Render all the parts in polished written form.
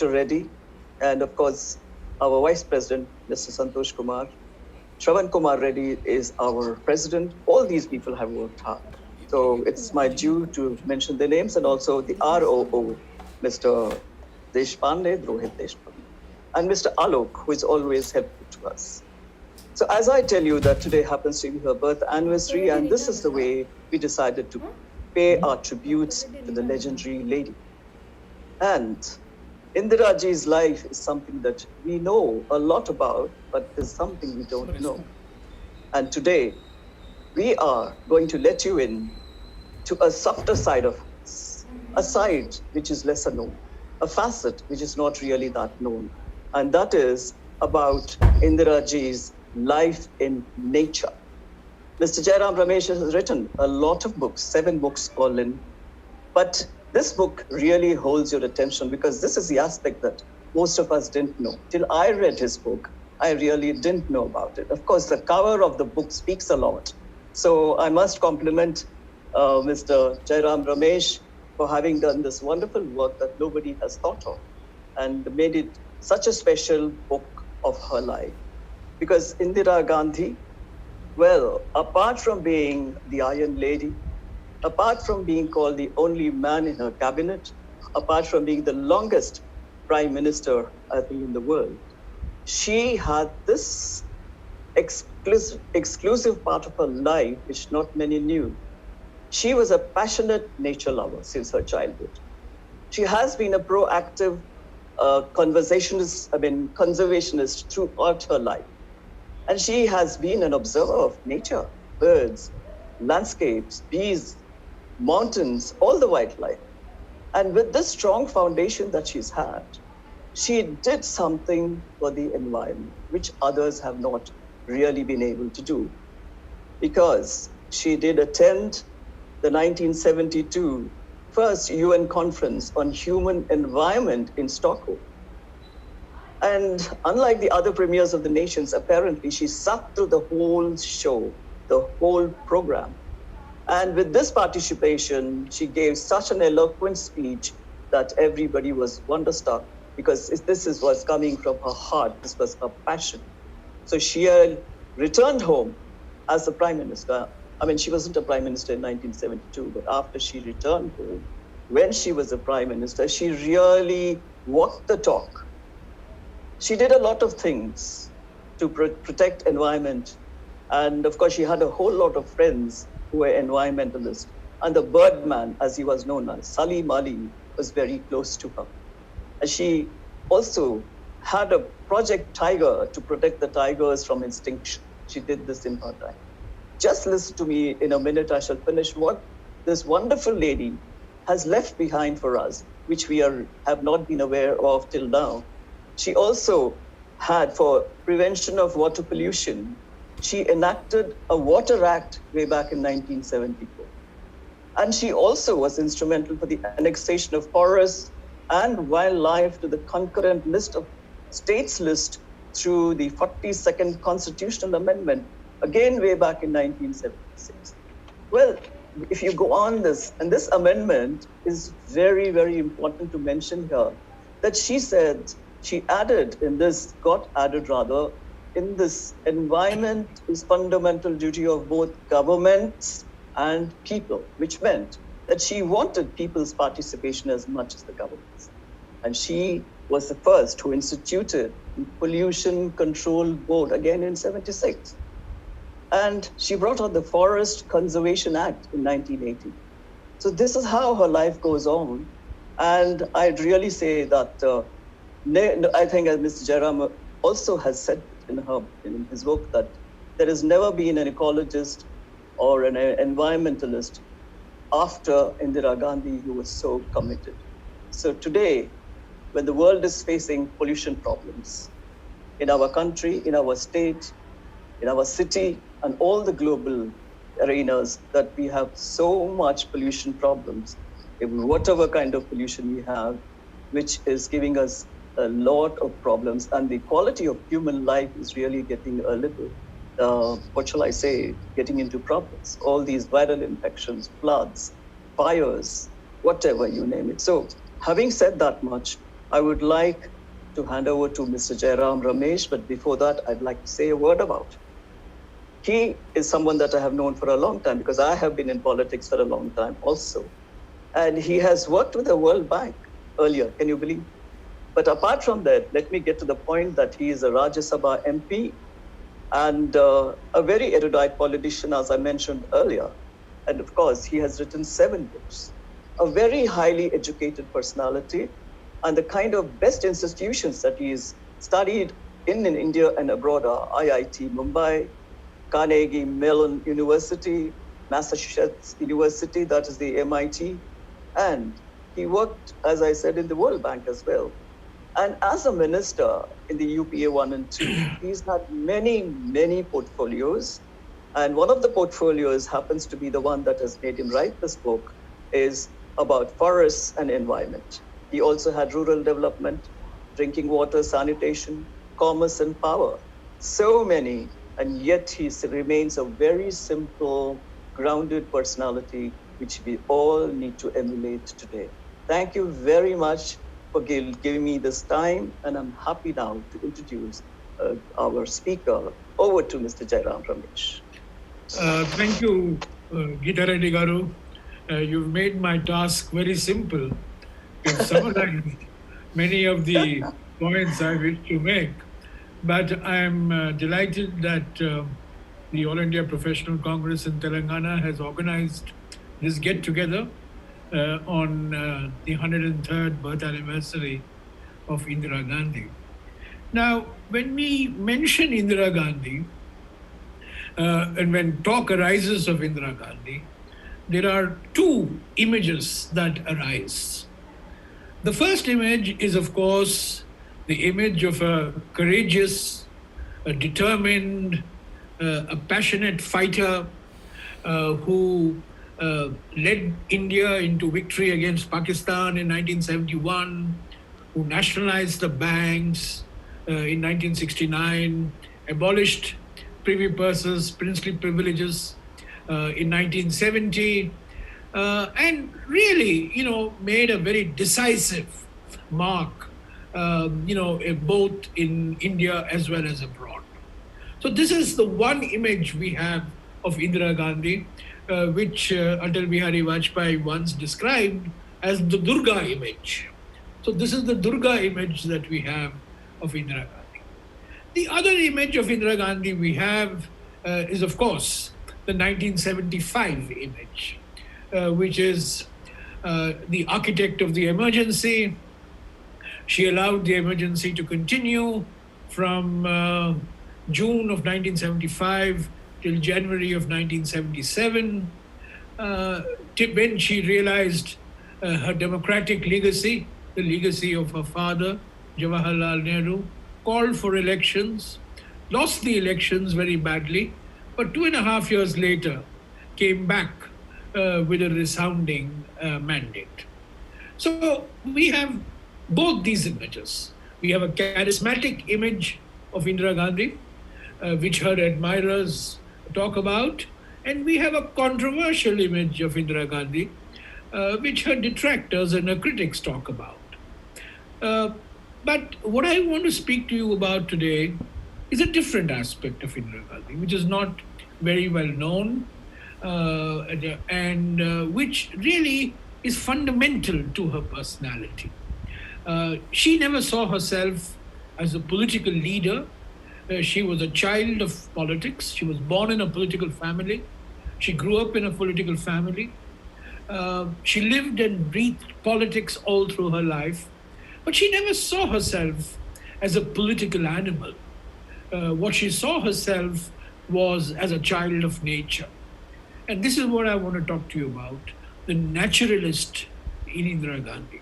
Reddy, and of course, our Vice President, Mr. Santosh Kumar. Shravan Kumar Reddy is our president. All these people have worked hard. So it's my due to mention their names, and also the ROO, Mr. Deshpande, Rohit Deshpande, and Mr. Alok, who is always helpful to us. So as I tell you that today happens to be her birth anniversary, and this is the way we decided to pay our tributes to the legendary lady. And Indira ji's life is something that we know a lot about, but there's something we don't know. And today, we are going to let you in to a softer side of us, a side which is lesser known, a facet which is not really that known. And that is about Indira ji's life in nature. Mr. Jairam Ramesh has written a lot of books, 7 books all in, but this book really holds your attention because this is the aspect that most of us didn't know. Till I read his book, I really didn't know about it. Of course, the cover of the book speaks a lot. So I must compliment Mr. Jairam Ramesh for having done this wonderful work that nobody has thought of and made it such a special book of her life. Because Indira Gandhi, well, apart from being the Iron Lady, apart from being called the only man in her cabinet, apart from being the longest prime minister, I think, in the world, she had this exclusive part of her life which not many knew. She was a passionate nature lover since her childhood. She has been a proactive conservationist throughout her life. And she has been an observer of nature, birds, landscapes, bees, mountains, all the wildlife. And with this strong foundation that she's had, she did something for the environment, which others have not really been able to do. Because she did attend the 1972 first UN conference on human environment in Stockholm. And unlike the other premiers of the nations, apparently she sat through the whole show, the whole program. And with this participation, she gave such an eloquent speech that everybody was wonderstruck because this was coming from her heart. This was her passion. So she returned home as a prime minister. I mean, she wasn't a prime minister in 1972, but after she returned home, when she was a prime minister, she really walked the talk. She did a lot of things to protect environment. And of course, she had a whole lot of friends who were environmentalists. And the Birdman, as he was known as, Salim Ali, was very close to her. And she also had a Project Tiger to protect the tigers from extinction. She did this in her time. Just listen to me in a minute, I shall finish what this wonderful lady has left behind for us, which we have not been aware of till now. She also had, for prevention of water pollution, she enacted a Water Act way back in 1974. And she also was instrumental for the annexation of forests and wildlife to the concurrent list of states list through the 42nd Constitutional Amendment, again way back in 1976. Well, if you go on this, and this amendment is very, very important to mention here, that she said, she added in this, got added rather, in this environment is fundamental duty of both governments and people, which meant that she wanted people's participation as much as the governments. And she was the first who instituted the Pollution Control Board again in 76. And she brought out the Forest Conservation Act in 1980. So this is how her life goes on. And I'd really say that I think, as Mr. Jairam also has said in his book, that there has never been an ecologist or an environmentalist after Indira Gandhi who was so committed. So today, when the world is facing pollution problems in our country, in our state, in our city, and all the global arenas, that we have so much pollution problems, whatever kind of pollution we have, which is giving us a lot of problems, and the quality of human life is really getting a little, getting into problems. All these viral infections, floods, fires, whatever you name it. So having said that much, I would like to hand over to Mr. Jairam Ramesh, but before that, I'd like to say a word about him. He is someone that I have known for a long time because I have been in politics for a long time also. And he has worked with the World Bank earlier, can you believe? But apart from that, let me get to the point that he is a Rajya Sabha MP and a very erudite politician, as I mentioned earlier. And of course, he has written 7 books. A very highly educated personality, and the kind of best institutions that he's studied in India and abroad are IIT Mumbai, Carnegie Mellon University, Massachusetts University, that is the MIT, and he worked, as I said, in the World Bank as well. And as a minister in the UPA 1 and 2, he's had many, many portfolios. And one of the portfolios happens to be the one that has made him write this book, is about forests and environment. He also had rural development, drinking water, sanitation, commerce and power. So many, and yet he remains a very simple, grounded personality, which we all need to emulate today. Thank you very much for giving me this time, and I'm happy now to introduce our speaker. Over to Mr. Jairam Ramesh. Thank you, Gita Reddy Garu. You've made my task very simple. You've summarized many of the points I wish to make. But I'm delighted that the All India Professional Congress in Telangana has organized this get-together on the 103rd birth anniversary of Indira Gandhi. Now, when we mention Indira Gandhi, and when talk arises of Indira Gandhi, there are 2 images that arise. The first image is, of course, the image of a courageous, a determined, a passionate fighter who led India into victory against Pakistan in 1971, who nationalized the banks in 1969, abolished privy purses, princely privileges in 1970, and really, made a very decisive mark, both in India as well as abroad. So this is the one image we have of Indira Gandhi, which Atal Bihari Vajpayee once described as the Durga image. So this is the Durga image that we have of Indira Gandhi. The other image of Indira Gandhi we have is, of course, the 1975 image, which is the architect of the emergency. She allowed the emergency to continue from June of 1975 till January of 1977, when she realized her democratic legacy, the legacy of her father, Jawaharlal Nehru, called for elections, lost the elections very badly, but 2.5 years later came back with a resounding mandate. So we have both these images. We have a charismatic image of Indira Gandhi, which her admirers talk about, and we have a controversial image of Indira Gandhi, which her detractors and her critics talk about. But what I want to speak to you about today is a different aspect of Indira Gandhi, which is not very well known, and which really is fundamental to her personality. She never saw herself as a political leader. She was a child of politics. She was born in a political family. She grew up in a political family. She lived and breathed politics all through her life. But she never saw herself as a political animal. What she saw herself was as a child of nature. And this is what I want to talk to you about, the naturalist in Indira Gandhi.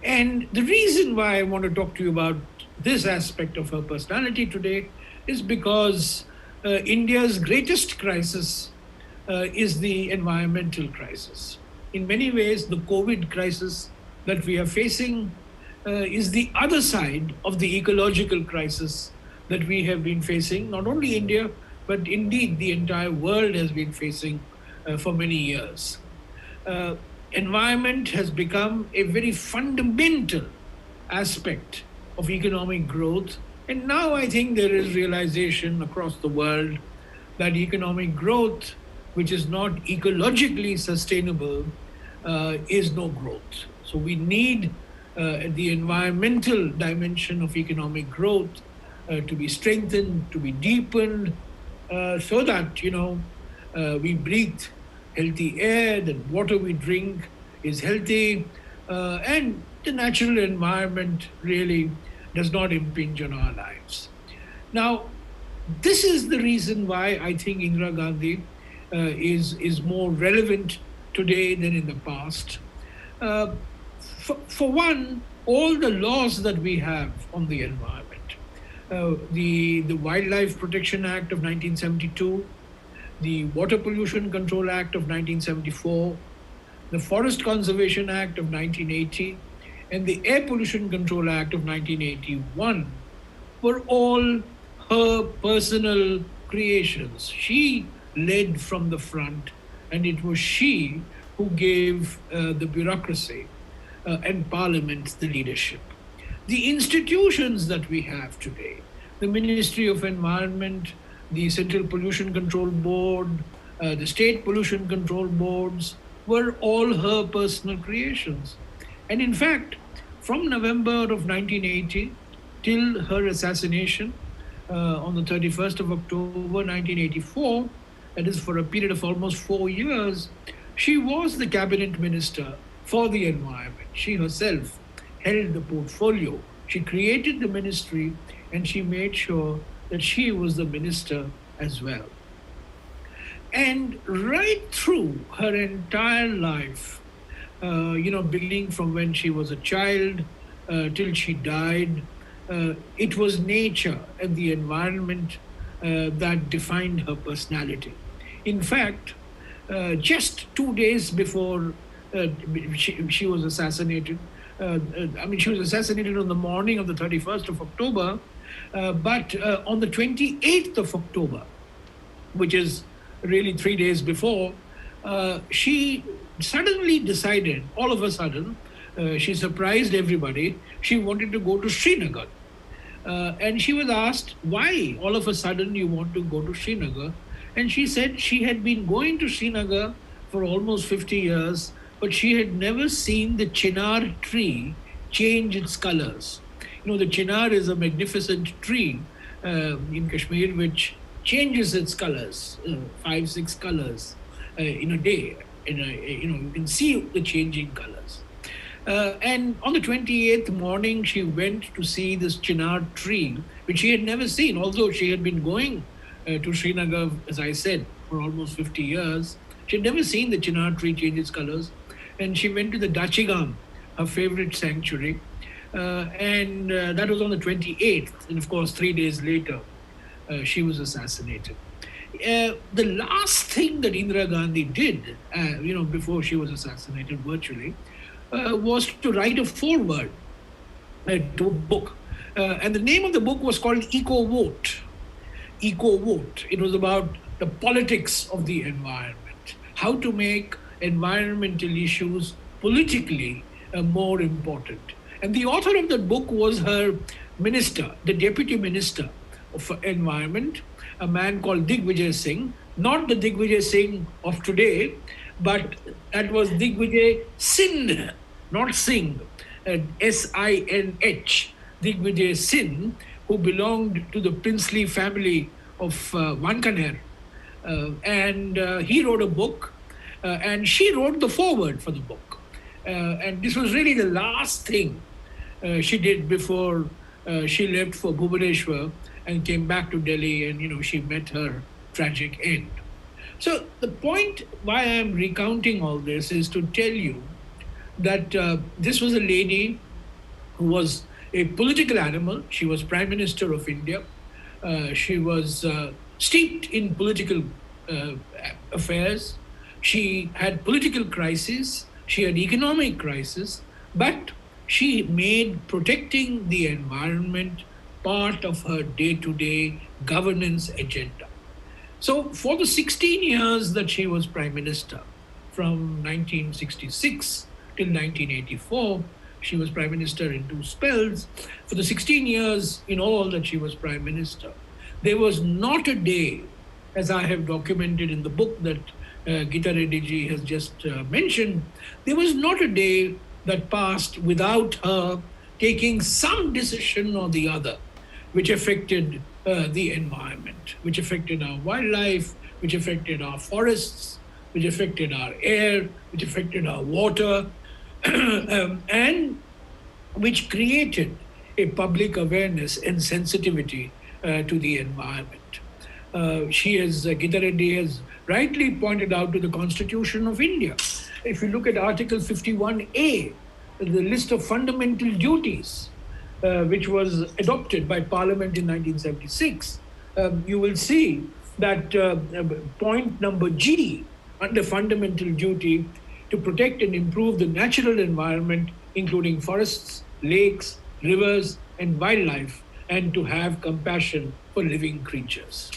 And the reason why I want to talk to you about this aspect of her personality today is because India's greatest crisis is the environmental crisis. In many ways, the COVID crisis that we are facing is the other side of the ecological crisis that we have been facing, not only India, but indeed the entire world has been facing for many years. Environment has become a very fundamental aspect of economic growth. And now I think there is realization across the world that economic growth, which is not ecologically sustainable, is no growth. So we need the environmental dimension of economic growth to be strengthened, to be deepened, so that we breathe healthy air, that water we drink is healthy, and the natural environment really does not impinge on our lives. Now, this is the reason why I think Indira Gandhi is more relevant today than in the past. For one, all the laws that we have on the environment, the Wildlife Protection Act of 1972, the Water Pollution Control Act of 1974, the Forest Conservation Act of 1980, and the Air Pollution Control Act of 1981 were all her personal creations. She led from the front, and it was she who gave the bureaucracy and Parliament the leadership. The institutions that we have today, the Ministry of Environment, the Central Pollution Control Board, the State Pollution Control Boards, were all her personal creations. And in fact, from November of 1980 till her assassination on the 31st of October 1984, that is for a period of almost 4 years, she was the cabinet minister for the environment. She herself held the portfolio. She created the ministry, and she made sure that she was the minister as well. And right through her entire life, beginning from when she was a child till she died, it was nature and the environment that defined her personality. In fact, just 2 days before she was assassinated, she was assassinated on the morning of the 31st of October, but on the 28th of October, which is really 3 days before, she suddenly decided, all of a sudden, she surprised everybody, she wanted to go to Srinagar. And she was asked, why all of a sudden you want to go to Srinagar? And she said she had been going to Srinagar for almost 50 years, but she had never seen the chinar tree change its colors. The chinar is a magnificent tree in Kashmir which changes its colors, 5-6 colors in a day. You can see the changing colors. And on the 28th morning, she went to see this chinar tree, which she had never seen, although she had been going to Srinagar, as I said, for almost 50 years. She had never seen the chinar tree change its colors. And she went to the Dachigam, her favorite sanctuary. And that was on the 28th. And of course, 3 days later, she was assassinated. The last thing that Indira Gandhi did, before she was assassinated virtually, was to write a foreword to a book. And the name of the book was called Eco Vote. Eco Vote. It was about the politics of the environment, how to make environmental issues politically more important. And the author of that book was her minister, the deputy minister of environment, a man called Digvijay Singh, not the Digvijay Singh of today, but that was Digvijay Singh, not Singh, S-I-N-H, Digvijay Singh, who belonged to the princely family of Vankaner. And he wrote a book, and she wrote the foreword for the book. And this was really the last thing she did before she left for Bhubaneswar and came back to Delhi, and she met her tragic end. So the point why I'm recounting all this is to tell you that this was a lady who was a political animal. She was Prime Minister of India. She was steeped in political affairs. She had political crises. She had economic crisis, but she made protecting the environment part of her day-to-day governance agenda. So for the 16 years that she was Prime Minister, from 1966 till 1984, She was prime minister in two spells. For the 16 years in all that she was prime minister, there was not a day, as I have documented in the book that Gita Reddy ji has just mentioned, there was not a day that passed without her taking some decision or the other which affected the environment, which affected our wildlife, which affected our forests, which affected our air, which affected our water, and which created a public awareness and sensitivity to the environment. Gita Reddy has rightly pointed out to the Constitution of India. If you look at Article 51A, the list of fundamental duties, which was adopted by Parliament in 1976, you will see that point number G under fundamental duty to protect and improve the natural environment, including forests, lakes, rivers, and wildlife, and to have compassion for living creatures.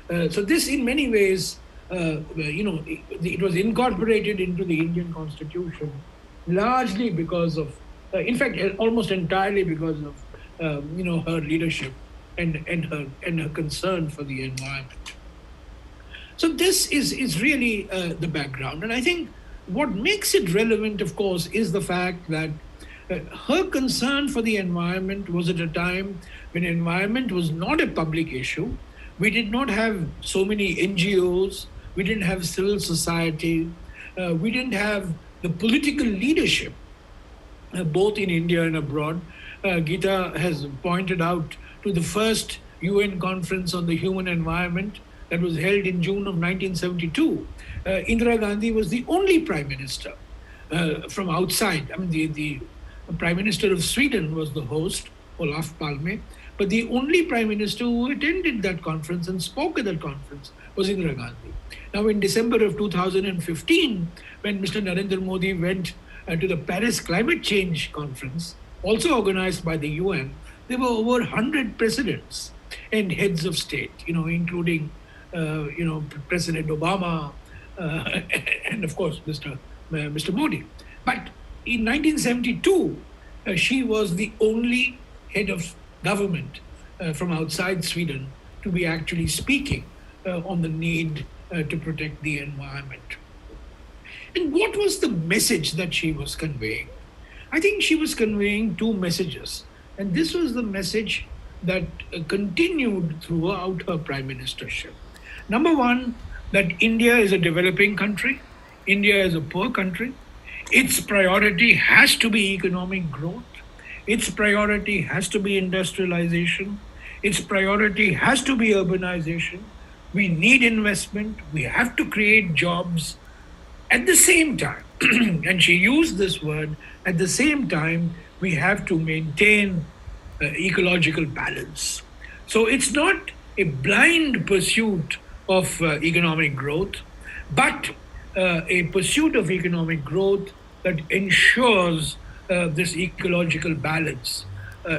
So this, in many ways, it was incorporated into the Indian Constitution largely because of, in fact, almost entirely because of, her leadership and her concern for the environment. So this is really the background. And I think what makes it relevant, of course, is the fact that her concern for the environment was at a time when environment was not a public issue. We did not have so many NGOs. We didn't have civil society. We didn't have the political leadership, both in India and abroad. Gita has pointed out to the first UN conference on the human environment that was held in June of 1972. Indira Gandhi was the only prime minister from outside. I mean, the prime minister of Sweden was the host, Olof Palme, but the only prime minister who attended that conference and spoke at that conference was Indira Gandhi. Now, in December of 2015, when Mr. Narendra Modi went to the Paris Climate Change Conference, also organized by the UN, there were over 100 presidents and heads of state, including, President Obama and, of course, Mr. Modi. But in 1972, she was the only head of government from outside Sweden to be actually speaking on the need to protect the environment. And what was the message that she was conveying? I think she was conveying two messages. And this was the message that continued throughout her prime ministership. Number one, that India is a developing country. India is a poor country. Its priority has to be economic growth. Its priority has to be industrialization. Its priority has to be urbanization. We need investment. We have to create jobs. At the same time, and she used this word, at the same time, we have to maintain ecological balance. So it's not a blind pursuit of economic growth, but a pursuit of economic growth that ensures this ecological balance,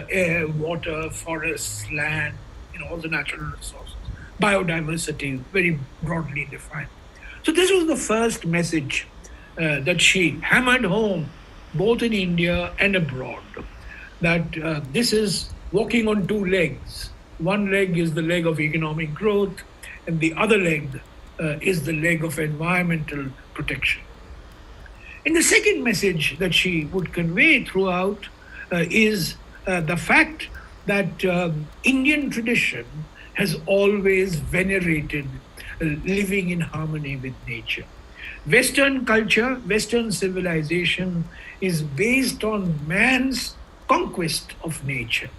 air, water, forests, land, all the natural resources, biodiversity, very broadly defined. So this was the first message that she hammered home, both in India and abroad, that this is walking on two legs. One leg is the leg of economic growth, and the other leg is the leg of environmental protection. And the second message that she would convey throughout is the fact that Indian tradition has always venerated living in harmony with nature. Western culture, Western civilization is based on man's conquest of nature.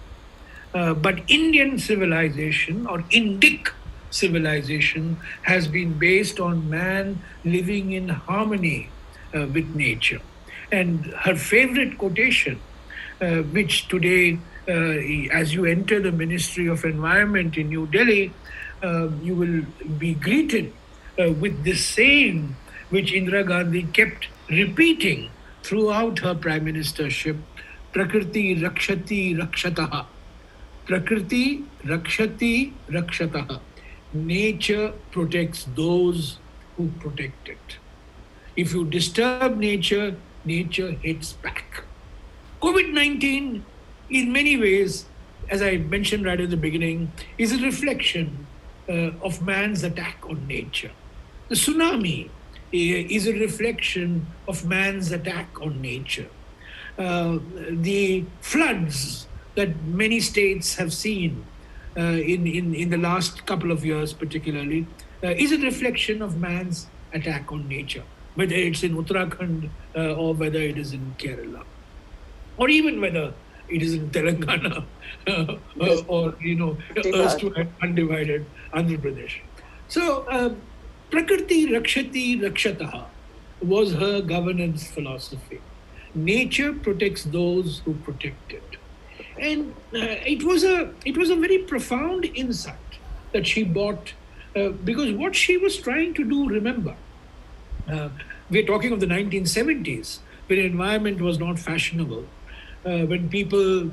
But Indian civilization, or Indic civilization, has been based on man living in harmony with nature. And her favorite quotation, which today, as you enter the Ministry of Environment in New Delhi, you will be greeted with this saying, which Indira Gandhi kept repeating throughout her prime ministership: Prakriti rakshati rakshataha. Prakriti rakshati rakshataha. Nature protects those who protect it. If you disturb nature, nature hits back. COVID-19, in many ways, as I mentioned right at the beginning, is a reflection of man's attack on nature. The tsunami is a reflection of man's attack on nature. The floods that many states have seen in the last couple of years, particularly, is a reflection of man's attack on nature, whether it's in Uttarakhand or whether it is in Kerala, or even whether it is in Telangana Yes. or erstwhile undivided Andhra Pradesh. So Prakriti Rakshati Rakshataha was her governance philosophy. Nature protects those who protect it. And it was a very profound insight that she brought, because what she was trying to do, remember, we're talking of the 1970s, when environment was not fashionable, when people,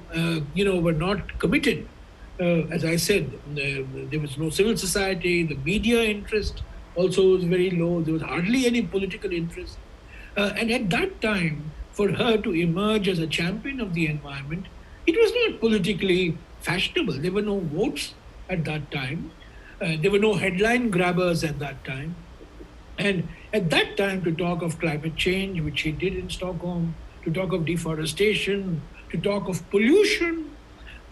were not committed. As I said, there was no civil society, the media interest also was very low, there was hardly any political interest. And at that time, for her to emerge as a champion of the environment, it was not politically fashionable. There were no votes at that time. There were no headline grabbers at that time. And at that time, to talk of climate change, which she did in Stockholm, to talk of deforestation, to talk of pollution,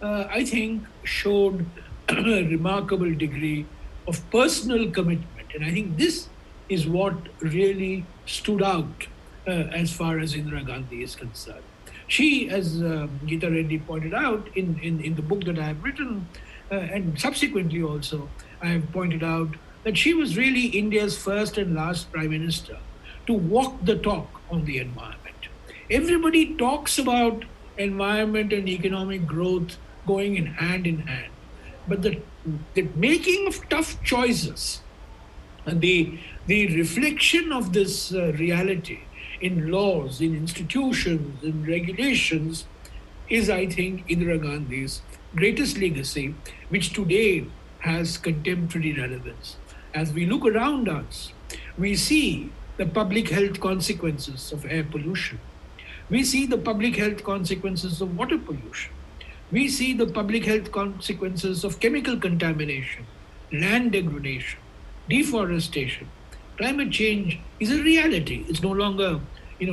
I think showed a remarkable degree of personal commitment. And I think this is what really stood out as far as Indira Gandhi is concerned. She, as Geeta Reddy pointed out in the book that I have written, and subsequently also, I have pointed out that she was really India's first and last prime minister to walk the talk on the environment. Everybody talks about environment and economic growth going in hand, but the making of tough choices and the reflection of this reality in laws, in institutions, in regulations is, I think, Indira Gandhi's greatest legacy, which today has contemporary relevance. As we look around us, we see the public health consequences of air pollution. We see the public health consequences of water pollution. We see the public health consequences of chemical contamination, land degradation, deforestation. Climate change is a reality. It's no longer,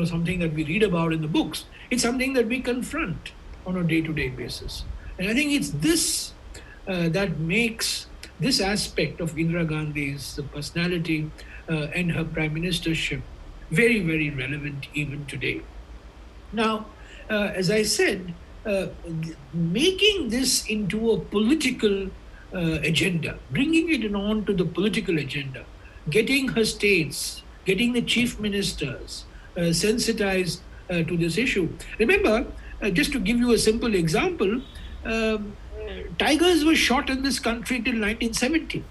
something that we read about in the books. It's something that we confront on a day-to-day basis. And I think it's this that makes this aspect of Indira Gandhi's personality and her prime ministership very, very relevant even today. Now, as I said, making this into a political agenda, bringing it on to the political agenda, getting her states, getting the chief ministers sensitized to this issue. Remember, just to give you a simple example, tigers were shot in this country till 1970.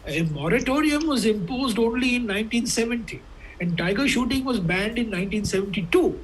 A moratorium was imposed only in 1970, and tiger shooting was banned in 1972.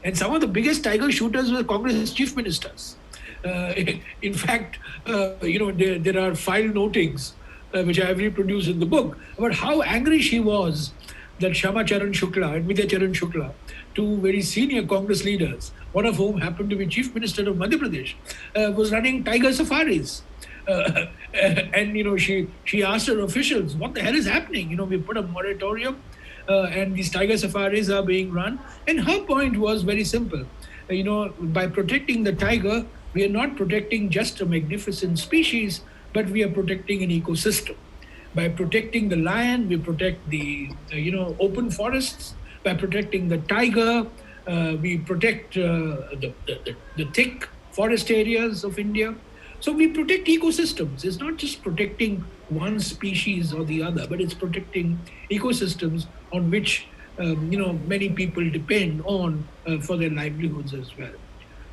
And some of the biggest tiger shooters were Congress chief ministers. In fact, there are file notings which I have reproduced in the book about how angry she was that Shama Charan Shukla and Vidya Charan Shukla, two very senior Congress leaders, one of whom happened to be Chief Minister of Madhya Pradesh, was running tiger safaris. And she asked her officials, what the hell is happening? We put a moratorium and these tiger safaris are being run. And her point was very simple. By protecting the tiger, we are not protecting just a magnificent species, but we are protecting an ecosystem. By protecting the lion, we protect the open forests. By protecting the tiger, we protect the thick forest areas of India. So we protect ecosystems. It's not just protecting one species or the other, but it's protecting ecosystems on which many people depend on for their livelihoods as well.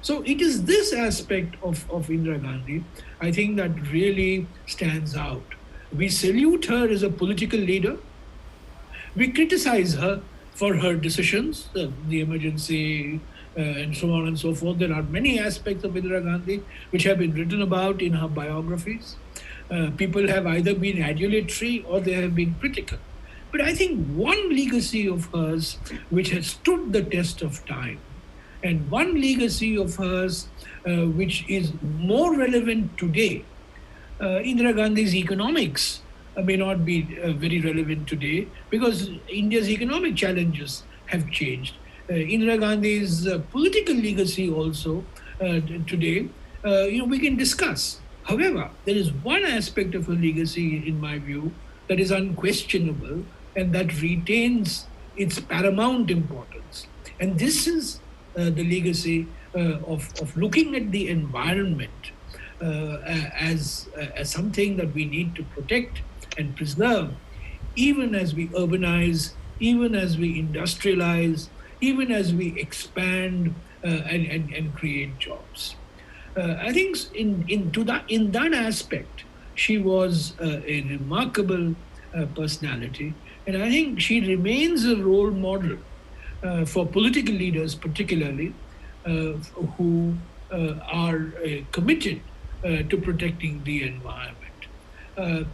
So it is this aspect of Indira Gandhi, I think, that really stands out. We salute her as a political leader. We criticize her for her decisions, the emergency, and so on and so forth. There are many aspects of Indira Gandhi which have been written about in her biographies. People have either been adulatory or they have been critical. But I think one legacy of hers which has stood the test of time And one legacy of hers, which is more relevant today, Indira Gandhi's economics may not be very relevant today because India's economic challenges have changed. Indira Gandhi's political legacy also today, we can discuss. However, there is one aspect of her legacy, in my view, that is unquestionable and that retains its paramount importance. And this is the legacy of looking at the environment as something that we need to protect and preserve, even as we urbanize, even as we industrialize, even as we expand and create jobs. I think in that aspect, she was a remarkable personality, and I think she remains a role model for political leaders, particularly who are committed to protecting the environment.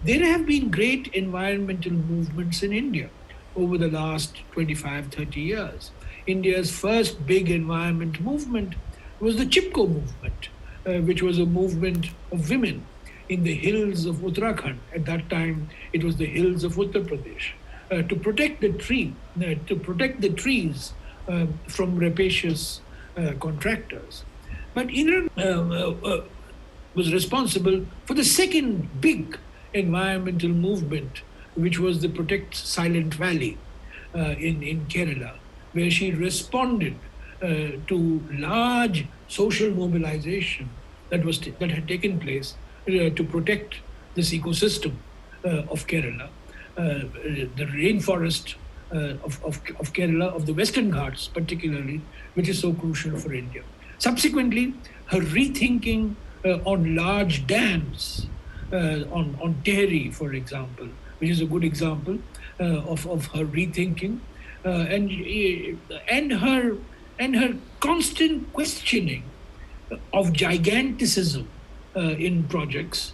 There have been great environmental movements in India over the last 25, 30 years. India's first big environment movement was the Chipko movement, which was a movement of women in the hills of Uttarakhand. At that time, it was the hills of Uttar Pradesh, to protect the trees from rapacious contractors. But Indira was responsible for the second big environmental movement, which was the Protect Silent Valley in Kerala, where she responded to large social mobilization that had taken place to protect this ecosystem of Kerala, the rainforest of Kerala, of the Western Ghats particularly, which is so crucial for India. Subsequently, her rethinking on large dams, on Tehri, for example, which is a good example of her rethinking, and her constant questioning of giganticism in projects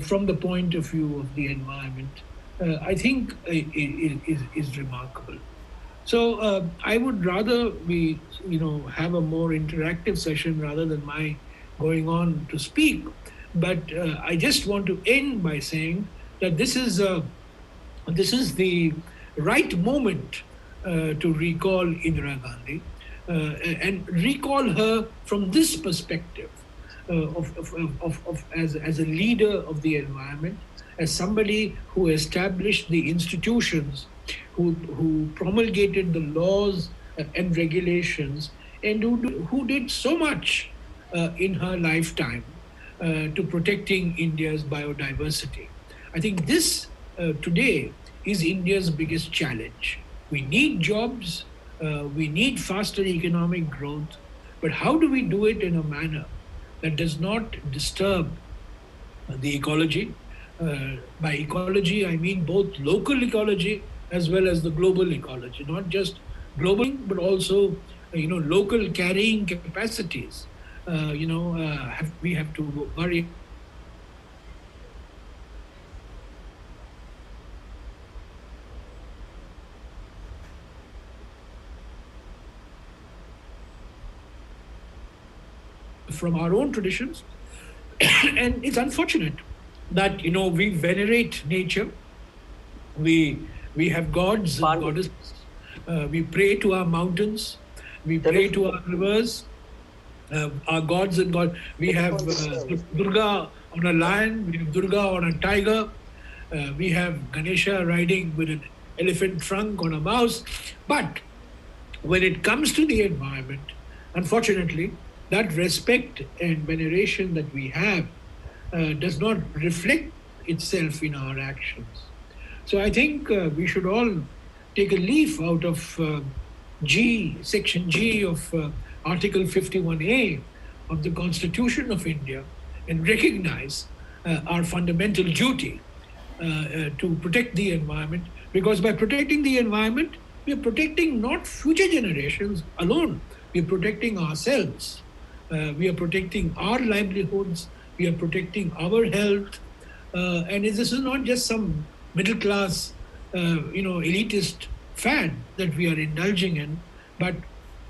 from the point of view of the environment, I think is remarkable. So I would rather we have a more interactive session rather than my going on to speak. But I just want to end by saying that this is the right moment to recall Indira Gandhi and recall her from this perspective as a leader of the environment, as somebody who established the institutions, who promulgated the laws and regulations, and who did so much in her lifetime to protecting India's biodiversity. I think this today is India's biggest challenge. We need jobs, we need faster economic growth, but how do we do it in a manner that does not disturb the ecology? By ecology, I mean both local ecology as well as the global ecology, not just global, but also local carrying capacities. We have to worry from our own traditions. And it's unfortunate that we venerate nature, we have gods and goddesses, we pray to our mountains, we pray to our rivers, our gods and god. We have Durga on a lion, we have Durga on a tiger, we have Ganesha riding with an elephant trunk on a mouse. But when it comes to the environment, unfortunately, that respect and veneration that we have does not reflect itself in our actions. So I think we should all take a leaf out of Section G of Article 51A of the Constitution of India and recognize our fundamental duty to protect the environment, because by protecting the environment, we are protecting not future generations alone, we are protecting ourselves. We are protecting our livelihoods, we are protecting our health, and this is not just some middle class, elitist fad that we are indulging in, but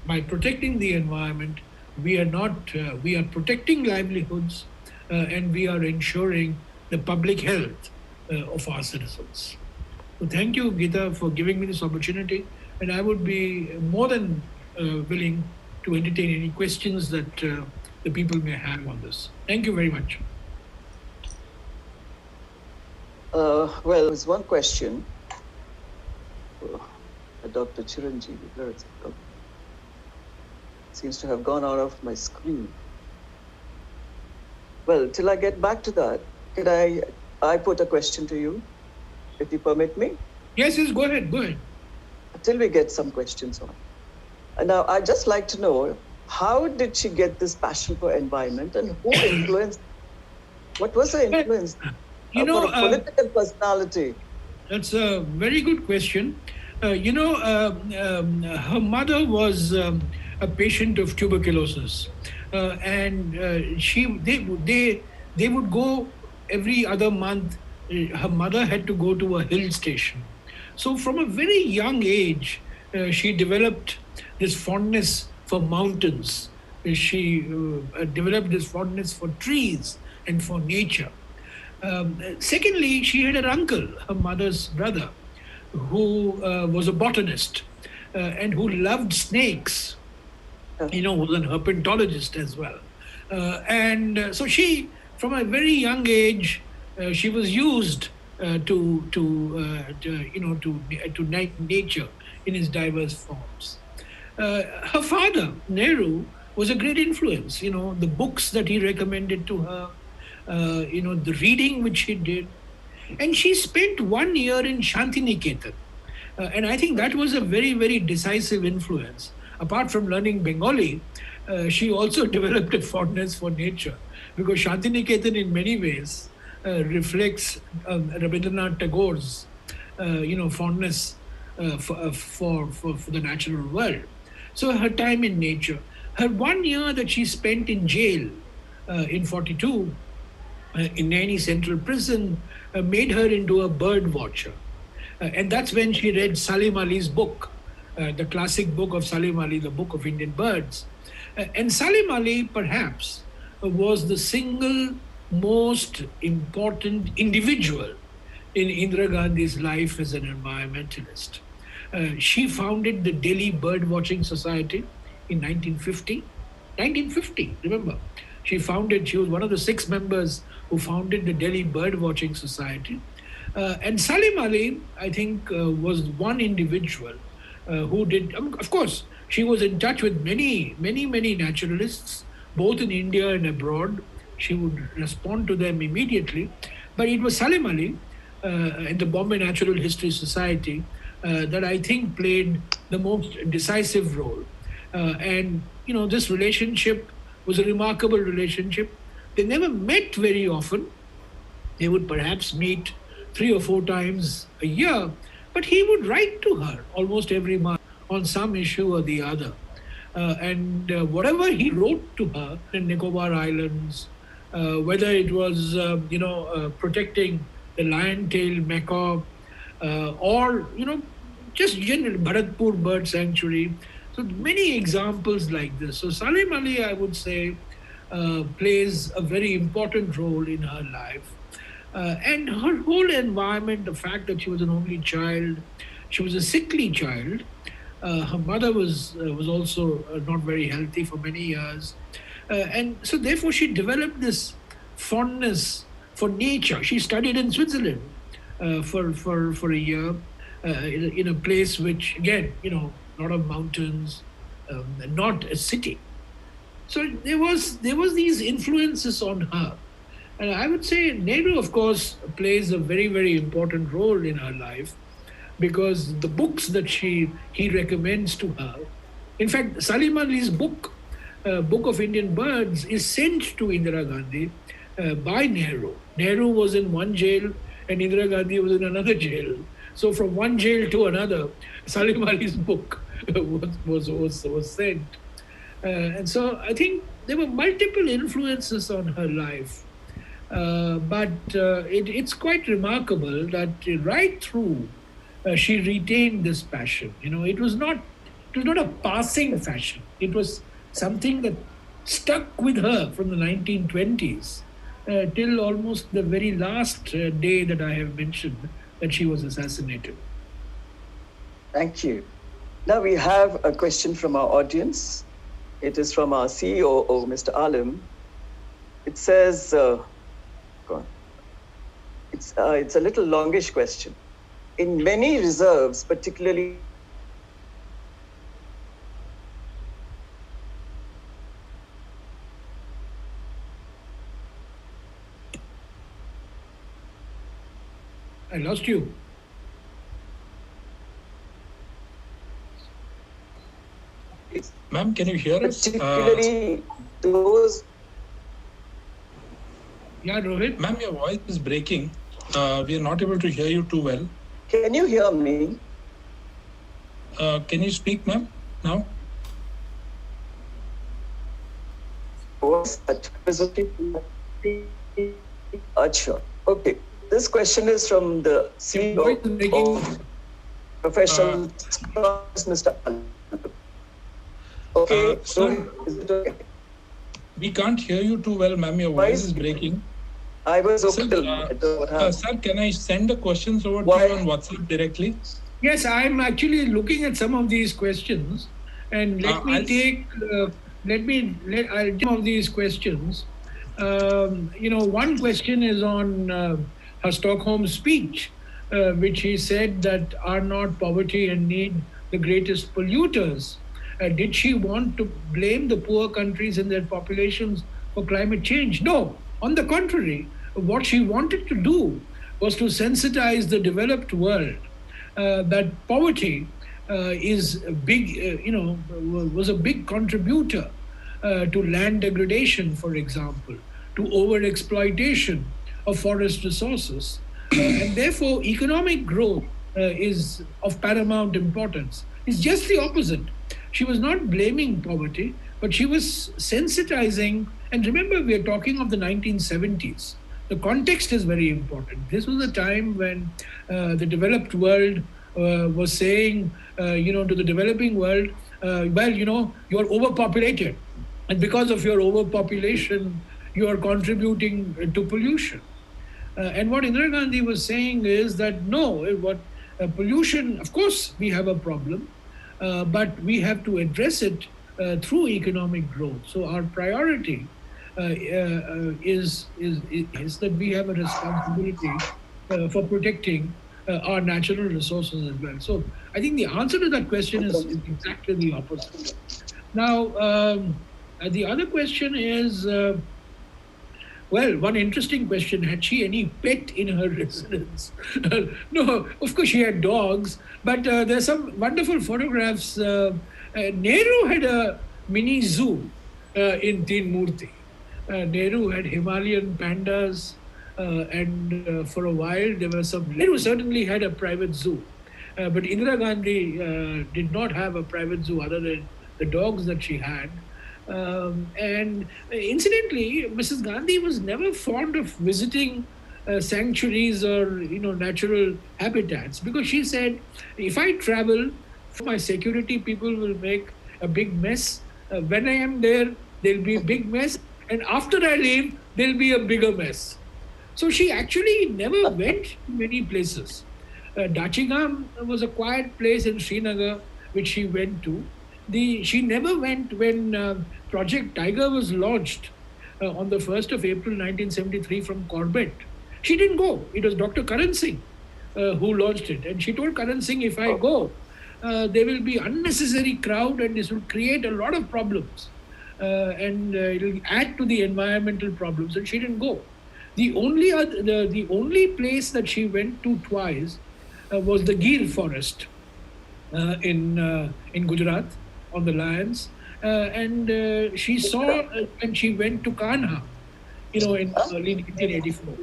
by protecting the environment, we are not we are protecting livelihoods, and we are ensuring the public health of our citizens. So thank you, Geeta, for giving me this opportunity, and I would be more than willing to entertain any questions that the people may have on this. Thank you very much. Well, there's one question. Dr. Chiranjeevi, where is it? Seems to have gone out of my screen. Well, till I get back to that, could I put a question to you, if you permit me? Yes, go ahead, go ahead. Till we get some questions on. And now, I'd just like to know, how did she get this passion for environment, and who influenced? What was her influence? You know, for a political personality. That's a very good question. Her mother was a patient of tuberculosis, and they would go every other month. Her mother had to go to a hill station. So from a very young age, she developed this fondness for mountains. She developed this fondness for trees and for nature. Secondly, she had an uncle, her mother's brother, who was a botanist and who loved snakes. Was an herpetologist as well. So she, from a very young age, she was used to nature in its diverse forms. Her father, Nehru, was a great influence. The books that he recommended to her, the reading which she did. And she spent 1 year in Shantiniketan. And I think that was a very, very decisive influence. Apart from learning Bengali, she also developed a fondness for nature, because Shantiniketan in many ways reflects Rabindranath Tagore's, fondness for the natural world. So her time in nature, her 1 year that she spent in jail in 42, in Naini Central Prison, made her into a bird watcher. And that's when she read Salim Ali's book, the classic book of Salim Ali, the Book of Indian Birds. And Salim Ali, perhaps, was the single most important individual in Indira Gandhi's life as an environmentalist. She founded the Delhi Bird Watching Society in 1950. 1950, remember. She was one of the 6 members who founded the Delhi Bird Watching Society. And Salim Ali, I think, was one individual who did, of course, she was in touch with many, many, many naturalists, both in India and abroad. She would respond to them immediately. But it was Salim Ali and the Bombay Natural History Society that I think played the most decisive role. And this relationship was a remarkable relationship. They never met very often. They would perhaps meet 3 or 4 times a year, but he would write to her almost every month on some issue or the other. And whatever he wrote to her in Nicobar Islands, whether it was, protecting the lion-tailed macaw, or, just generally Bharatpur Bird Sanctuary. So many examples like this. So Salim Ali, I would say, plays a very important role in her life. And her whole environment, the fact that she was an only child, she was a sickly child. Her mother was also not very healthy for many years. And so therefore she developed this fondness for nature. She studied in Switzerland for a year in a place which, again, a lot of mountains, not a city. So there was these influences on her. And I would say Nehru, of course, plays a very, very important role in her life, because the books that he recommends to her, in fact, Salim Ali's book, Book of Indian Birds, is sent to Indira Gandhi by Nehru. Nehru was in one jail and Indira Gandhi was in another jail. So from one jail to another, Salim Ali's book was sent. And so I think there were multiple influences on her life. But it's quite remarkable that right through she retained this passion. It was not It was not a passing fashion. It was something that stuck with her from the 1920s till almost the very last day that I have mentioned that she was assassinated. Thank you. Now we have a question from our audience. It is from our CEO, Mr. Alim. It says, it's a little longish question. In many reserves, particularly I lost you. Ma'am, can you hear us? Particularly those. Yeah, Rohit. Ma'am, your voice is breaking. We are not able to hear you too well. Can you hear me? Can you speak, ma'am, now? Acha. Okay. This question is from the CEO of Professional Mr. Alim. Okay. Sir, is it okay? we can't hear you too well, ma'am. Your voice is breaking. I was okay. Sir, can I send the questions over to you on WhatsApp directly? Yes, I'm actually looking at some of these questions, and I'll take some of these questions. One question is on her Stockholm speech, which he said that are not poverty and need the greatest polluters. Did she want to blame the poor countries and their populations for climate change? No, on the contrary, what she wanted to do was to sensitize the developed world that poverty is a big, was a big contributor to land degradation, for example, to overexploitation of forest resources. And therefore, economic growth is of paramount importance. It's just the opposite. She was not blaming poverty, but she was sensitizing. And remember, we are talking of the 1970s. The context is very important. This was a time when the developed world was saying, to the developing world, you're overpopulated. And because of your overpopulation, you are contributing to pollution. And what Indira Gandhi was saying is that no, pollution, of course, we have a problem, but we have to address it through economic growth. So our priority is that we have a responsibility for protecting our natural resources as well. So I think the answer to that question is exactly the opposite. Now, the other question is, one interesting question, had she any pet in her residence? No, of course she had dogs, but there's some wonderful photographs. Nehru had a mini zoo in Teen Murti. Nehru had Himalayan pandas, and for a while there were some. Nehru certainly had a private zoo, but Indira Gandhi did not have a private zoo other than the dogs that she had. And incidentally, Mrs. Gandhi was never fond of visiting sanctuaries or natural habitats, because she said, if I travel, for my security, people will make a big mess. When I am there, there'll be a big mess, and after I leave, there'll be a bigger mess. So she actually never went to many places. Dachigam was a quiet place in Srinagar, which she went to. She never went when Project Tiger was launched on the 1st of April 1973 from Corbett. She didn't go. It was Dr. Karan Singh who launched it. And she told Karan Singh, if I go, there will be unnecessary crowd and this will create a lot of problems. And it will add to the environmental problems. And she didn't go. The only place that she went to twice was the Gir forest in Gujarat, on the lions, and she saw when she went to Kanha, in early 1984.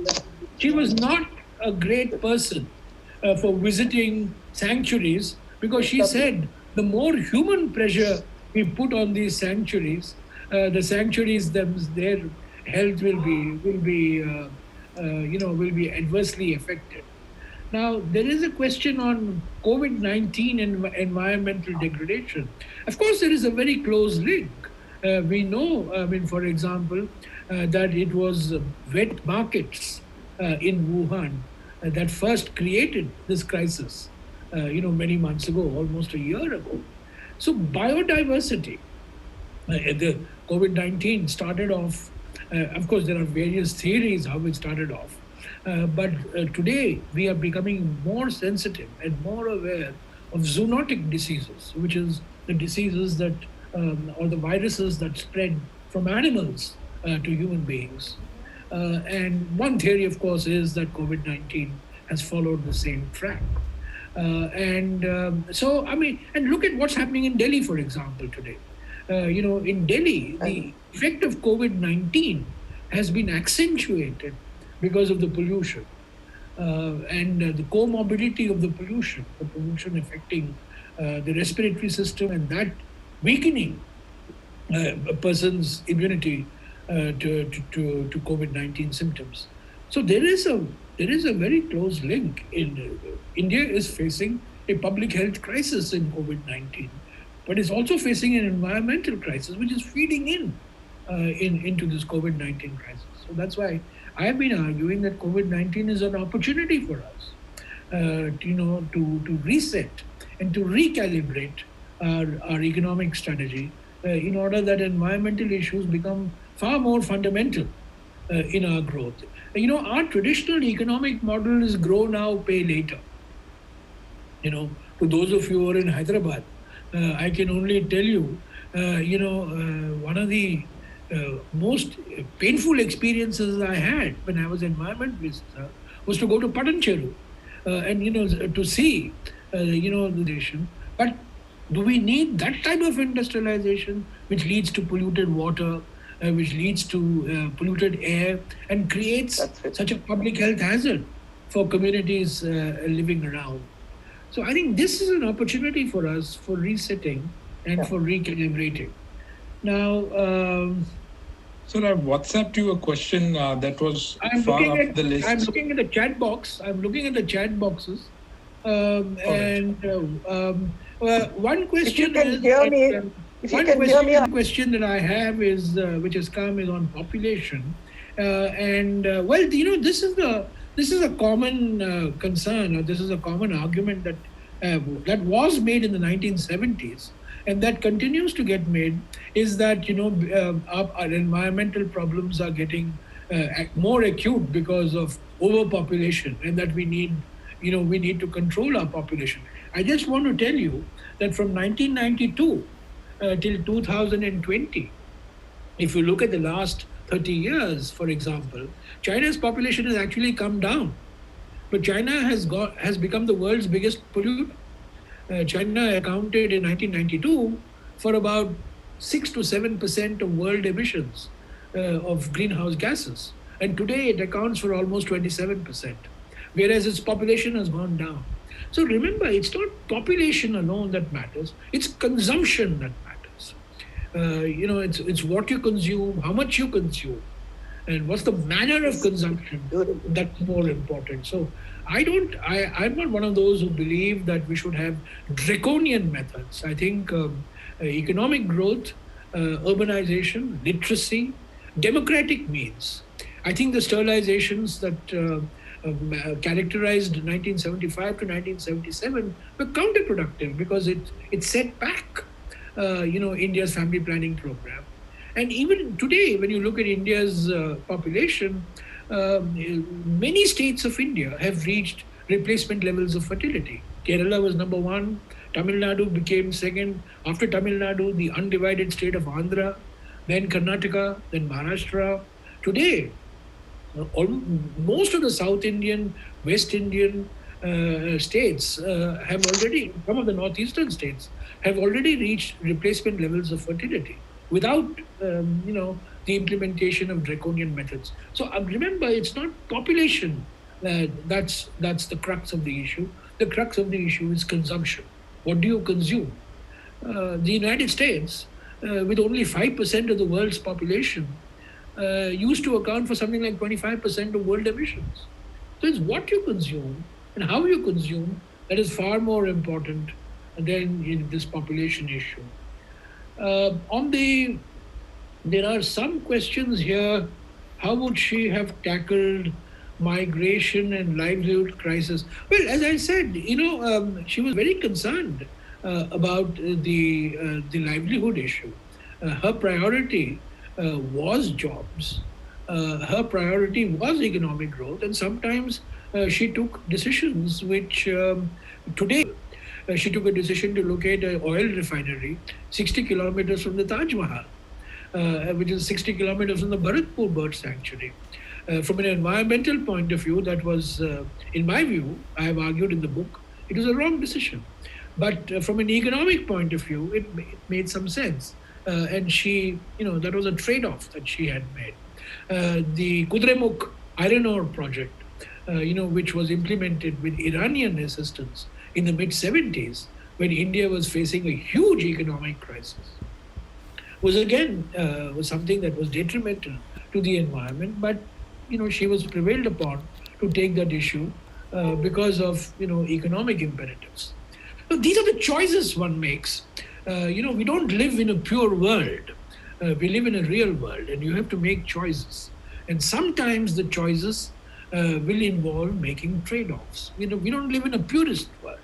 She was not a great person for visiting sanctuaries, because she said the more human pressure we put on these sanctuaries, the sanctuaries their health will be adversely affected. Now, there is a question on COVID-19 and environmental degradation. Of course, there is a very close link. We know, I mean, for example, that it was wet markets in Wuhan that first created this crisis, many months ago, almost a year ago. So biodiversity, the COVID-19 started off, of course, there are various theories how it started off. But today we are becoming more sensitive and more aware of zoonotic diseases, which is the diseases that, or the viruses that spread from animals to human beings. And one theory, of course, is that COVID-19 has followed the same track. So, I mean, and look at what's happening in Delhi, for example, today. In Delhi, the effect of COVID-19 has been accentuated because of the pollution and the comorbidity of the pollution affecting the respiratory system, and that weakening a person's immunity to COVID-19 symptoms. So there is a very close link. India is facing a public health crisis in COVID-19, but it's also facing an environmental crisis, which is feeding into this COVID-19 crisis. So that's why I've been arguing that COVID-19 is an opportunity for us, to reset and to recalibrate our economic strategy in order that environmental issues become far more fundamental in our growth. Our traditional economic model is grow now, pay later. To those of you who are in Hyderabad, I can only tell you, one of the most painful experiences I had when I was environmentalist was to go to Patancheru and to see the nation. But do we need that type of industrialization which leads to polluted water, which leads to polluted air, and creates such a public health hazard for communities living around? So I think this is an opportunity for us for resetting and for recalibrating. Now, Sir, I've WhatsApped you a question that was far up the list. I'm looking at the chat box. I'm looking at the chat boxes. One question question that I have is, which has come, is on population. This is a common concern, or this is a common argument that was made in the 1970s. And that continues to get made, is that our environmental problems are getting more acute because of overpopulation, and that we need to control our population. I just want to tell you that from 1992 till 2020, if you look at the last 30 years, for example, China's population has actually come down, but China has become the world's biggest polluter. China accounted in 1992 for about 6 to 7% of world emissions of greenhouse gases. And today it accounts for almost 27%, whereas its population has gone down. So remember, it's not population alone that matters, it's consumption that matters. It's what you consume, how much you consume, and what's the manner of consumption that's more important. So I'm not one of those who believe that we should have draconian methods. I think economic growth, urbanization, literacy, democratic means. I think the sterilizations that characterized 1975 to 1977 were counterproductive because it set back India's family planning program. And even today, when you look at India's population, many states of India have reached replacement levels of fertility. Kerala was number one, Tamil Nadu became second, after Tamil Nadu, the undivided state of Andhra, then Karnataka, then Maharashtra. Today, most of the South Indian, West Indian states have already, some of the northeastern states have already reached replacement levels of fertility without, the implementation of draconian methods. So remember, it's not population that's the crux of the issue. The crux of the issue is consumption. What do you consume? The United States, with only 5% of the world's population, used to account for something like 25% of world emissions. So it's what you consume and how you consume, that is far more important than in this population issue. There are some questions here. How would she have tackled migration and livelihood crisis? Well, as I said, she was very concerned about the livelihood issue. Her priority was jobs. Her priority was economic growth, and sometimes she took decisions which today she took a decision to locate an oil refinery 60 kilometers from the Taj Mahal, which is 60 kilometers from the Bharatpur bird sanctuary. From an environmental point of view, that was, in my view, I have argued in the book, it was a wrong decision. But from an economic point of view, it made some sense. And she, that was a trade-off that she had made. The Kudremukh iron ore project, which was implemented with Iranian assistance in the mid-70s, when India was facing a huge economic crisis, was again was something that was detrimental to the environment. But she was prevailed upon to take that issue because of economic imperatives. So these are the choices one makes. We don't live in a pure world. We live in a real world, and you have to make choices. And sometimes the choices will involve making trade-offs. We don't live in a purist world.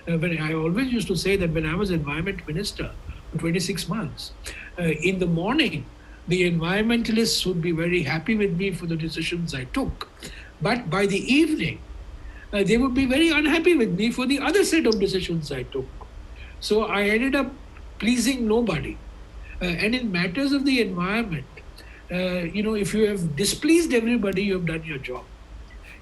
When I always used to say that when I was environment minister for 26 months, in the morning, the environmentalists would be very happy with me for the decisions I took. But by the evening, they would be very unhappy with me for the other set of decisions I took. So I ended up pleasing nobody. And in matters of the environment, if you have displeased everybody, you have done your job.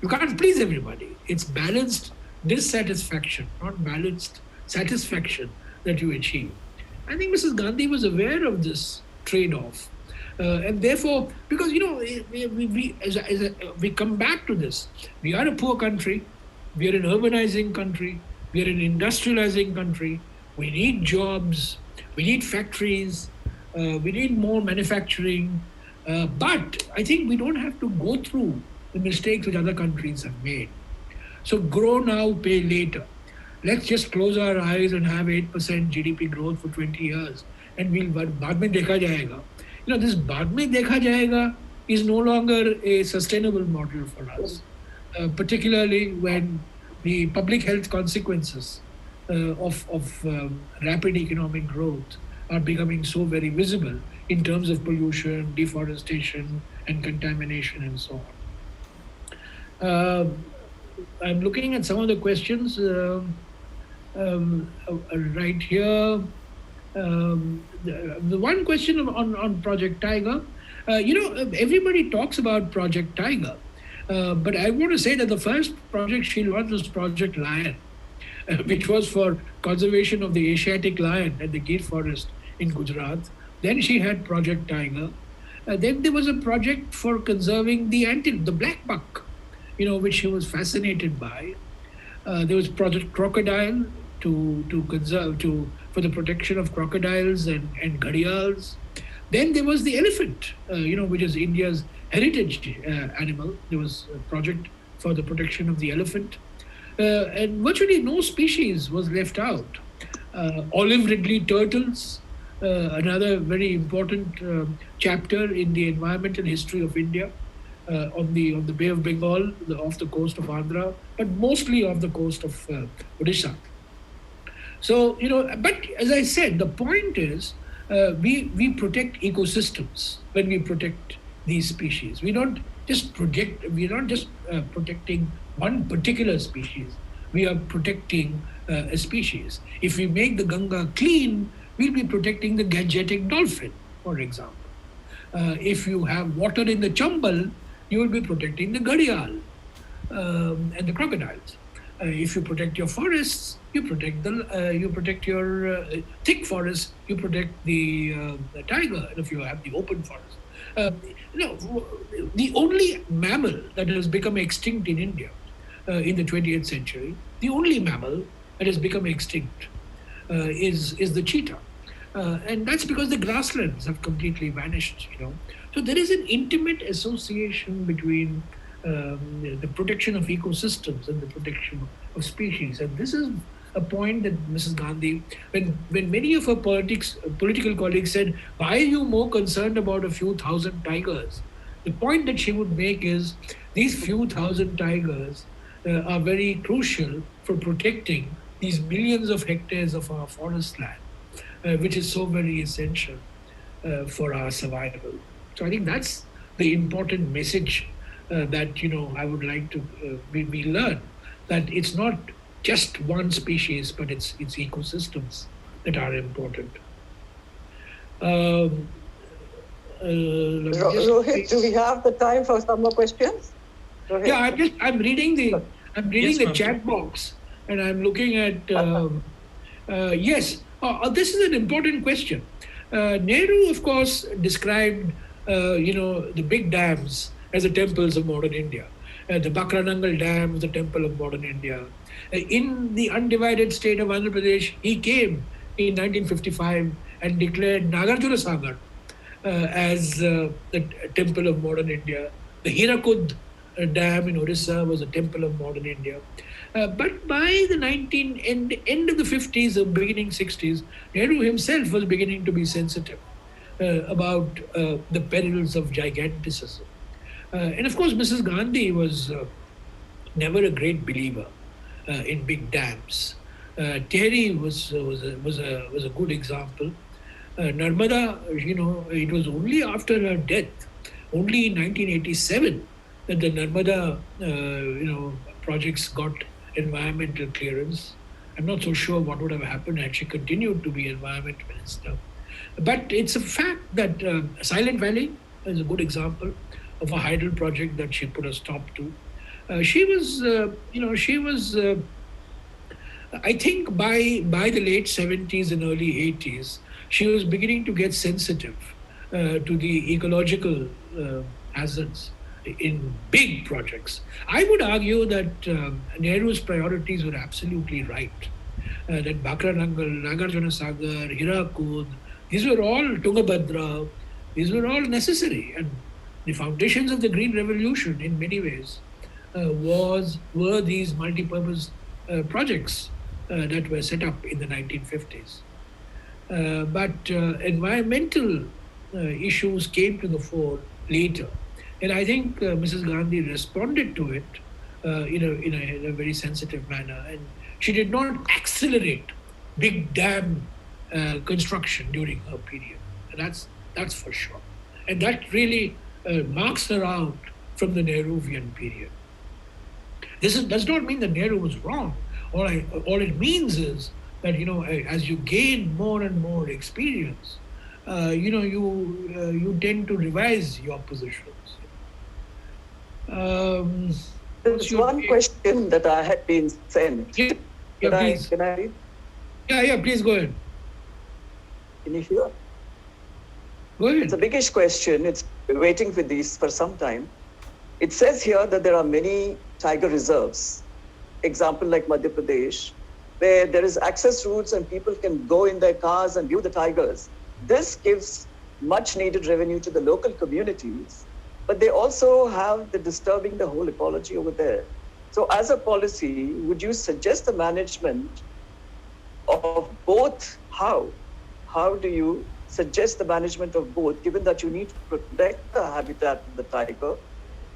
You can't please everybody. It's balanced dissatisfaction, not balanced satisfaction that you achieve. I think Mrs. Gandhi was aware of this trade-off. And therefore, because, we come back to this, we are a poor country, we are an urbanizing country, we are an industrializing country, we need jobs, we need factories, we need more manufacturing, but I think we don't have to go through the mistakes which other countries have made. So grow now, pay later. Let's just close our eyes and have 8% GDP growth for 20 years, and we'll baad mein dekha jayega. This baad mein dekha jayega is no longer a sustainable model for us, particularly when the public health consequences of rapid economic growth are becoming so very visible in terms of pollution, deforestation, and contamination, and so on. I'm looking at some of the questions right here. The one question on Project Tiger, everybody talks about Project Tiger, but I want to say that the first project she launched was Project Lion, which was for conservation of the Asiatic lion at the Gir forest in Gujarat. Then she had Project Tiger. Then there was a project for conserving the black buck, which she was fascinated by. There was Project Crocodile to conserve for the protection of crocodiles and gharials. Then there was the elephant, which is India's heritage animal. There was a project for the protection of the elephant. And virtually no species was left out. Olive ridley turtles, another very important chapter in the environmental history of India, on the Bay of Bengal, off the coast of Andhra, but mostly off the coast of Odisha. So, but as I said, the point is we protect ecosystems when we protect these species. We're not just protecting one particular species. We are protecting a species. If we make the Ganga clean, we'll be protecting the Gangetic dolphin, for example. If you have water in the Chambal, you will be protecting the gharial and the crocodiles. If you protect your forests, you protect your thick forests, you protect the tiger. And if you have the open forest, the only mammal that has become extinct in India in the 20th century, the only mammal that has become extinct is the cheetah. And that's because the grasslands have completely vanished, So there is an intimate association between the protection of ecosystems and the protection of species. And this is a point that Mrs. Gandhi, when many of her political colleagues said, why are you more concerned about a few thousand tigers? The point that she would make is these few thousand tigers are very crucial for protecting these millions of hectares of our forest land, which is so very essential for our survival. So I think that's the important message that I would like to we learn, that it's not just one species, but it's ecosystems that are important. Rohit, do we have the time for some more questions? Rohit. Yeah, I'm reading the chat box, and I'm looking at yes. This is an important question. Nehru, of course, described the big dams as the temples of modern India. The Bakranangal Dam was the temple of modern India. In the undivided state of Andhra Pradesh, he came in 1955 and declared Nagarjuna Sagar as the temple of modern India. The Hirakud Dam in Orissa was a temple of modern India. But by the end of the 50s or beginning 60s, Nehru himself was beginning to be sensitive about the perils of giganticism. And of course, Mrs. Gandhi was never a great believer in big dams. Tehri was a good example. Narmada, it was only after her death, only in 1987, that the Narmada, projects got environmental clearance. I'm not so sure what would have happened had she continued to be environment minister. But it's a fact that Silent Valley is a good example of a hydel project that she put a stop to. She was, I think by the late 70s and early 80s, she was beginning to get sensitive to the ecological hazards in big projects. I would argue that Nehru's priorities were absolutely right. That Bakranangal, Nagarjuna Sagar, Hirakud, these were all Tungabhadra, these were all necessary. And the foundations of the Green Revolution, in many ways, were these multi-purpose projects that were set up in the 1950s. But environmental issues came to the fore later. And I think Mrs. Gandhi responded to it in a very sensitive manner. And she did not accelerate big dam construction during her period. And that's for sure. And that really marks her out from the Nehruvian period. This does not mean that Nehru was wrong. All it means is that as you gain more and more experience, you tend to revise your positions. There's one question that I had been sent. Yeah, please. Can I read? Yeah, please go ahead. Can you hear? Go ahead. It's a biggish question. It's been waiting for these for some time. It says here that there are many tiger reserves, example like Madhya Pradesh, where there is access routes and people can go in their cars and view the tigers. This gives much needed revenue to the local communities, but they also have the disturbing the whole ecology over there. So as a policy, would you suggest the management of both? How do you suggest the management of both, given that you need to protect the habitat of the tiger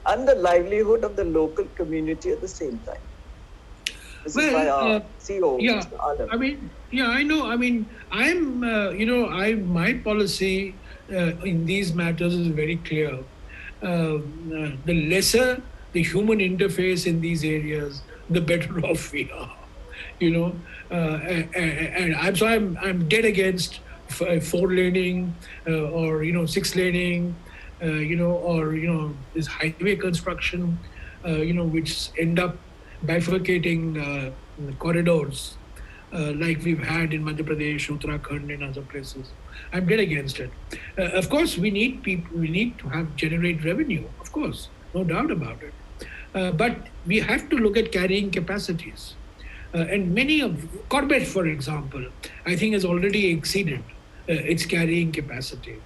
and the livelihood of the local community at the same time? This is by our CEO, Mr. Alam. I know. My policy in these matters is very clear. The lesser the human interface in these areas, the better off we are. And I'm dead against 4-laning or 6-laning, or this highway construction, which end up bifurcating corridors like we've had in Madhya Pradesh, Uttarakhand, and other places. I'm dead against it. Of course, we need to generate revenue. Of course, no doubt about it. But we have to look at carrying capacities. And many of Corbett, for example, I think has already exceeded its carrying capacity.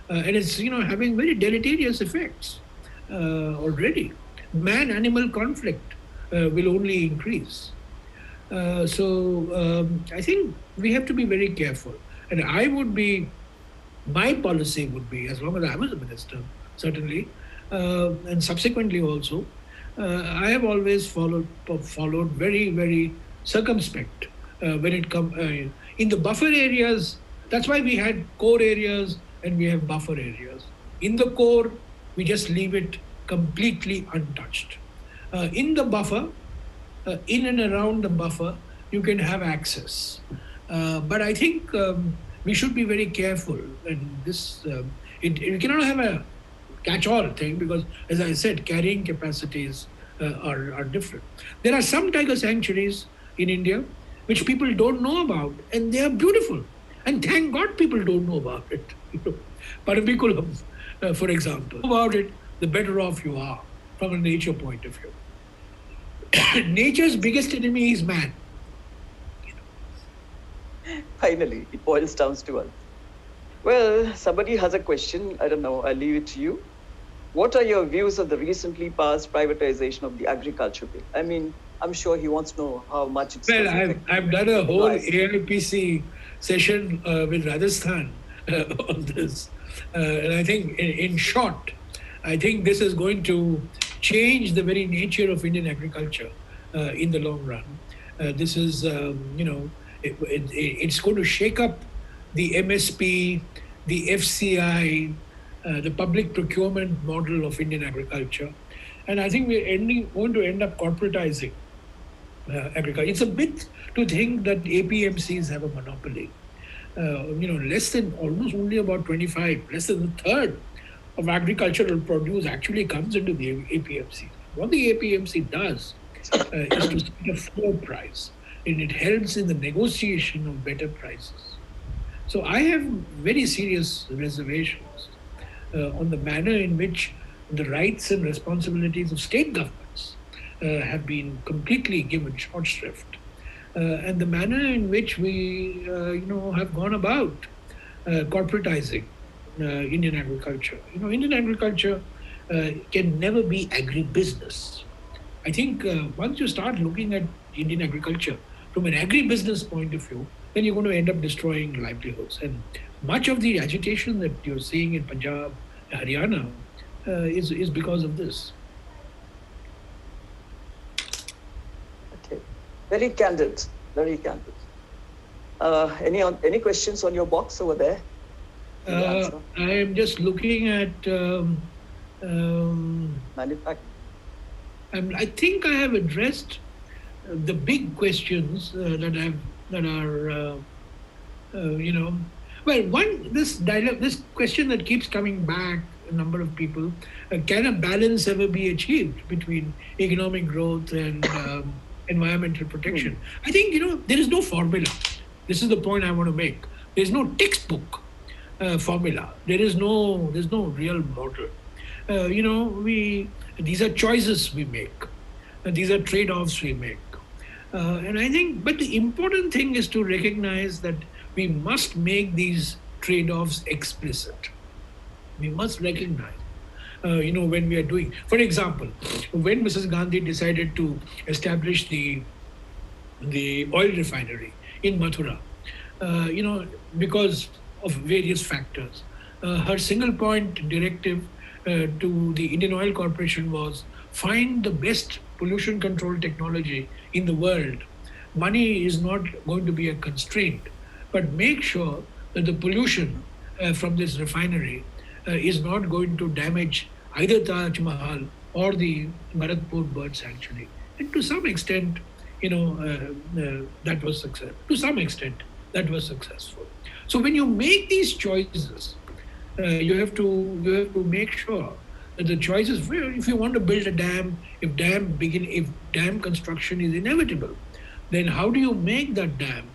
And it's having very deleterious effects already. man-animal conflict will only increase. I think we have to be very careful. And my policy would be, as long as I was a minister, certainly, and subsequently also, I have always followed very, very circumspect when it comes in the buffer areas. That's why we had core areas and we have buffer areas. In the core, we just leave it completely untouched. In the buffer, in and around the buffer, you can have access. But I think we should be very careful. And you cannot have a catch-all thing because, as I said, carrying capacities are different. There are some tiger sanctuaries in India which people don't know about, and they are beautiful. And thank God people don't know about it. Paramikulam, for example. About it, the better off you are from a nature point of view. Nature's biggest enemy is man. Finally, it boils down to us. Well, somebody has a question. I don't know. I'll leave it to you. What are your views of the recently passed privatization of the agriculture bill? I mean, I'm sure he wants to know how much it's... Well, I've done a whole AIPC session with Rajasthan on this. And I think, in short, I think this is going to change the very nature of Indian agriculture in the long run. This is, it's going to shake up the MSP, the FCI, the public procurement model of Indian agriculture. And I think we're going to end up corporatizing agriculture. It's a myth to think that APMCs have a monopoly. Almost only about less than a third of agricultural produce actually comes into the APMC. What the APMC does is to set a floor price, and it helps in the negotiation of better prices. So I have very serious reservations on the manner in which the rights and responsibilities of state governments have been completely given short shrift, and the manner in which we, have gone about corporatizing Indian agriculture. Indian agriculture can never be agribusiness. I think once you start looking at Indian agriculture from an agribusiness point of view, then you're going to end up destroying livelihoods. And much of the agitation that you're seeing in Punjab, Haryana, is because of this. Okay, very candid, very candid. Any questions on your box over there? I am just looking at manufacturing. I think I have addressed the big questions that are this question that keeps coming back, a number of people, can a balance ever be achieved between economic growth and environmental protection? I think, there is no formula. This is the point I want to make. There's no textbook formula. There's no real model. These are choices we make. These are trade-offs we make. And I think, but the important thing is to recognize that we must make these trade-offs explicit. We must recognize, when we are doing, for example, when Mrs. Gandhi decided to establish the oil refinery in Mathura, because of various factors, her single point directive to the Indian Oil Corporation was find the best pollution control technology in the world. Money is not going to be a constraint, but make sure that the pollution from this refinery is not going to damage either Taj Mahal or the Bharatpur Bird Sanctuary. And to some extent, that was successful. To some extent, that was successful. So when you make these choices, you have to make sure that the choices, if you want to build a dam, if dam construction is inevitable, then how do you make that dam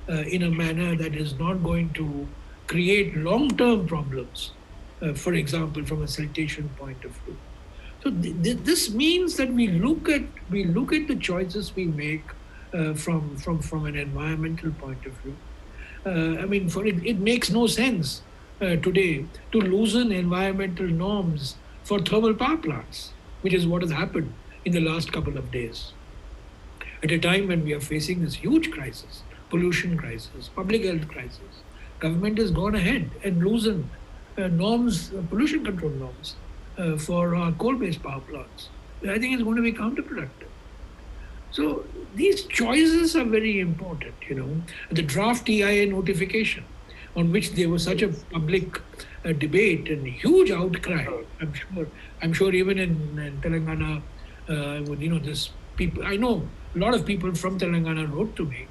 in a manner that is not going to create long-term problems, for example, from a siltation point of view? So this means that we look at the choices we make from an environmental point of view. It makes no sense today to loosen environmental norms for thermal power plants. which is what has happened in the last couple of days. At a time when we are facing this huge crisis, pollution crisis, public health crisis, government has gone ahead and loosened norms, pollution control norms for our coal-based power plants. I think it's going to be counterproductive. So these choices are very important, you know. The draft EIA notification, on which there was such a public debate and huge outcry. I'm sure even in Telangana, you know, this people. I know a lot of people from Telangana wrote to me,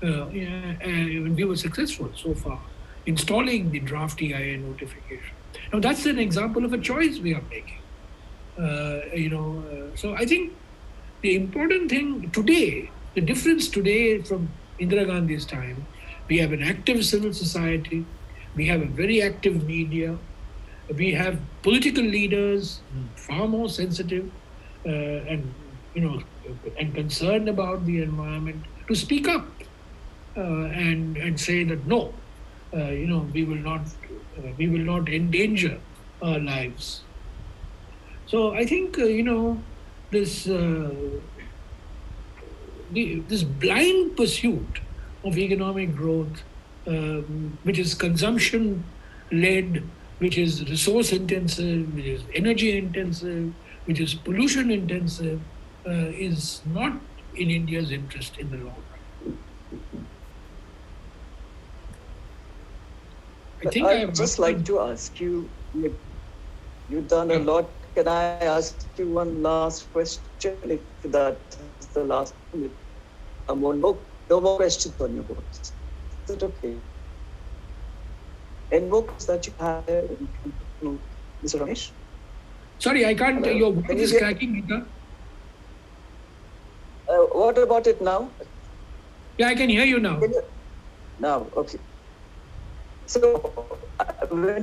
and we were successful so far installing the draft EIA notification. Now that's an example of a choice we are making. So I think the important thing today, the difference today from Indira Gandhi's time, we have an active civil society, we have a very active media, we have political leaders far more sensitive and concerned about the environment to speak up and say that no, we will not endanger our lives. So I think this blind pursuit of economic growth, which is consumption-led, which is resource-intensive, which is energy-intensive, which is pollution-intensive, is not in India's interest in the long run. I'd just like to ask you, you've done a lot. Can I ask you one last question, if that is the last one? No more questions on your books. Is it okay? Any more questions that you have, Mr. Ramesh? Sorry, I can't. Hello? Your voice is cracking, Gita. What about it now? Yeah, I can hear you now. Now, okay. So,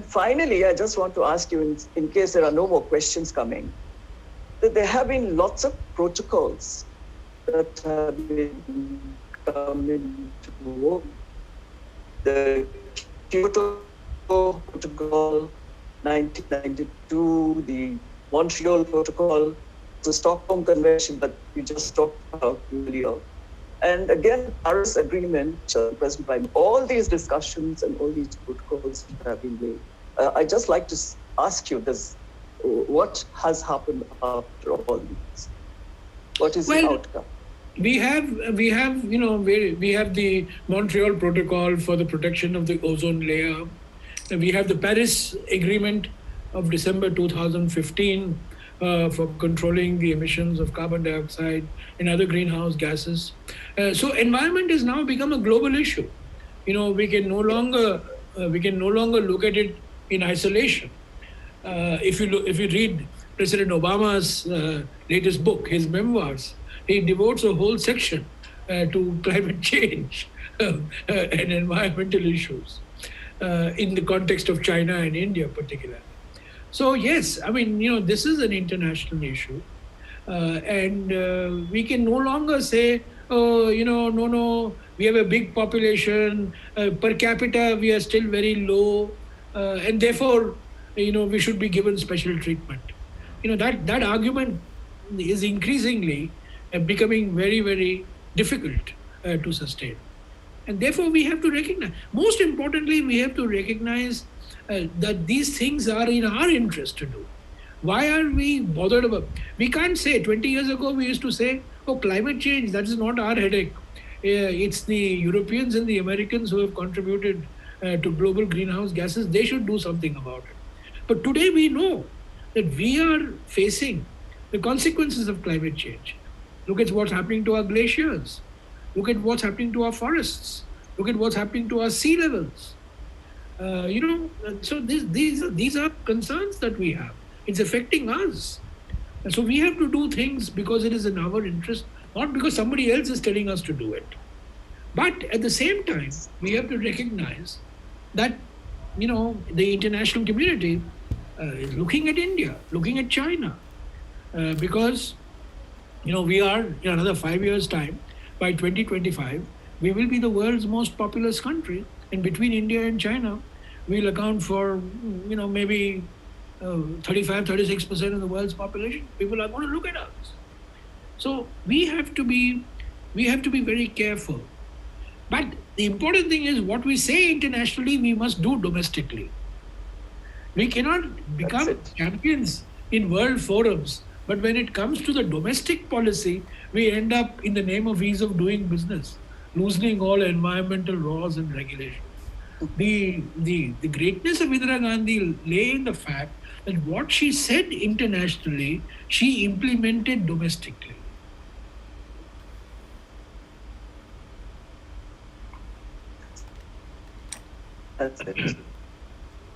finally, I just want to ask you, in case there are no more questions coming, that there have been lots of protocols that have been coming to work. The Kyoto Protocol 1992, the Montreal Protocol, the Stockholm Convention that you just talked about earlier. And again, Paris Agreement, President Prime, all these discussions and all these protocols have been made. I'd just like to ask you this: what has happened after all these? What is the outcome? We have the Montreal Protocol for the protection of the ozone layer. We have the Paris Agreement of December 2015 for controlling the emissions of carbon dioxide and other greenhouse gases. So environment has now become a global issue. We can no longer look at it in isolation. If you read President Obama's latest book, his memoirs, he devotes a whole section to climate change and environmental issues in the context of China and India particularly. So yes, this is an international issue, and we can no longer say, no, we have a big population, per capita we are still very low, and therefore, we should be given special treatment. That argument is increasingly becoming very, very difficult to sustain. And therefore, we have to recognize, most importantly, we have to recognize that these things are in our interest to do. Why are we bothered about? We can't say, 20 years ago, we used to say, oh, climate change, that is not our headache. It's the Europeans and the Americans who have contributed to global greenhouse gases. They should do something about it. But today we know that we are facing the consequences of climate change. Look at what's happening to our glaciers. Look at what's happening to our forests. Look at what's happening to our sea levels. So these are concerns that we have. It's affecting us. And so we have to do things because it is in our interest, not because somebody else is telling us to do it. But at the same time, we have to recognize that, the international community is looking at India, looking at China, because, we are in another 5 years' time, by 2025, we will be the world's most populous country. And between India and China, we'll account for, maybe 35, 36% of the world's population, people are going to look at us. So we have to be very careful. But the important thing is what we say internationally, we must do domestically. We cannot become champions in world forums, but when it comes to the domestic policy, we end up, in the name of ease of doing business, loosening all environmental laws and regulations. The greatness of Indira Gandhi lay in the fact that what she said internationally, she implemented domestically. That's it.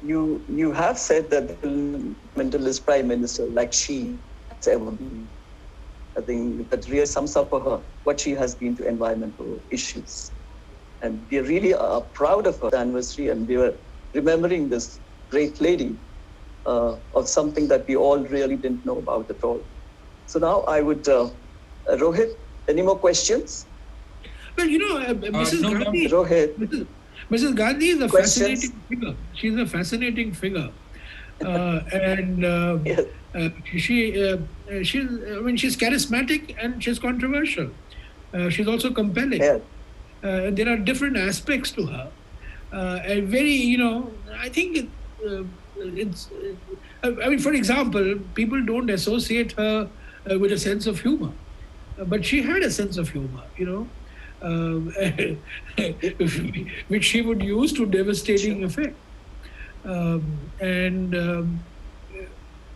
You have said that the environmentalist prime minister, like she has ever been. I think that really sums up for her what she has been to environmental issues. And we really are proud of her anniversary, and we were remembering this great lady of something that we all really didn't know about at all. So now I would, Rohit, any more questions? Well, Mrs. No, Gandhi, Rohit. Mrs. Gandhi is a Questions? fascinating figure. She's a fascinating figure. And Yes. she's charismatic and she's controversial. She's also compelling. Yeah. There are different aspects to her. And very, I think it's, for example, people don't associate her with a sense of humor. But she had a sense of humor, which she would use to devastating effect.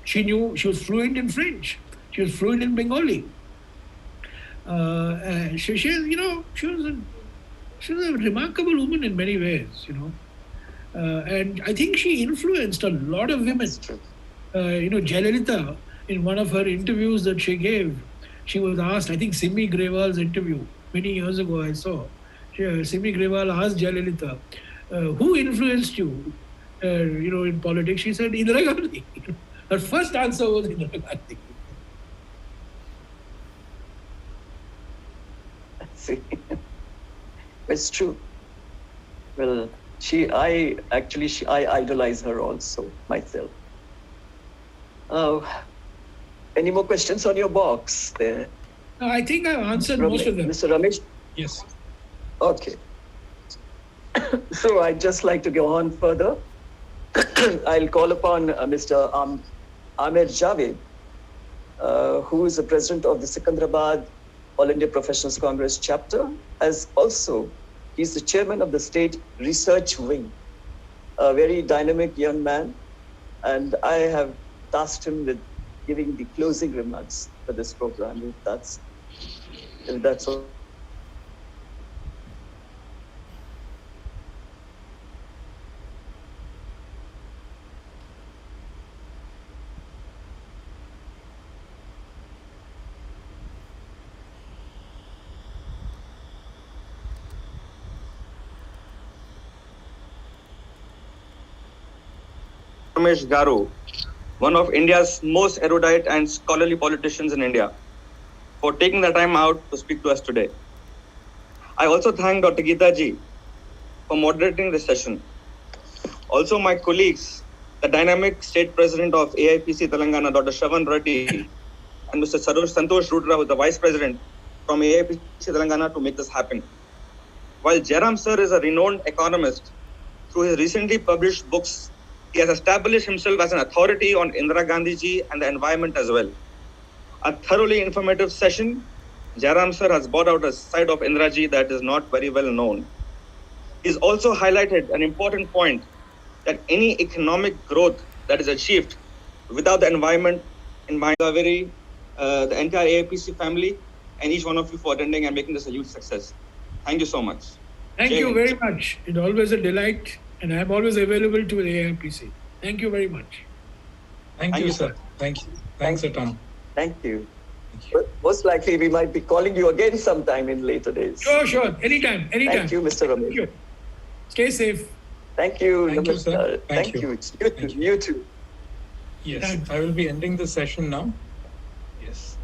She was fluent in French. She was fluent in Bengali. She was a remarkable woman in many ways, and I think she influenced a lot of women. Jayalalitha, in one of her interviews that she gave, she was asked, I think Simi Grewal's interview, many years ago I saw, Simi Grewal asked Jayalalitha, who influenced you, in politics? She said, Indira Gandhi. Her first answer was Indira Gandhi. See, it's true. Well, I idolize her also myself. Any more questions on your box there? No, I think I've answered most of them. Mr. Ramesh? Yes. Okay. So I'd just like to go on further. I'll call upon Mr. Amir Javed, who is the president of the Secunderabad All India Professionals Congress chapter, he's the chairman of the state research wing, a very dynamic young man, and I have tasked him with giving the closing remarks for this program, if that's all. Ramesh Garu, one of India's most erudite and scholarly politicians in India, for taking the time out to speak to us today. I also thank Dr. Geeta ji for moderating this session. Also my colleagues, the dynamic state president of AIPC-Telangana, Dr. Shravan Reddy, and Mr. Santosh Rudra, who is the vice president from AIPC-Telangana, to make this happen. While Jairam sir is a renowned economist, through his recently published books, he has established himself as an authority on Indira Gandhi ji and the environment as well. A thoroughly informative session. Jairam sir has brought out a side of Indira ji that is not very well known. He's also highlighted an important point that any economic growth that is achieved without the environment in mind, the entire AIPC family, and each one of you for attending and making this a huge success. Thank you so much. Thank you very much. It's always a delight, and I'm always available to the AIPC. Thank you very much. Thank you, sir. Thank you. Thanks a ton. Thank you. Most likely we might be calling you again sometime in later days. Sure. Anytime. Thank you, Mr. Ramesh. Thank you. Stay safe. Thank you. Thank you, sir. Thank you. You too. Yes, Thanks. I will be ending the session now. Yes.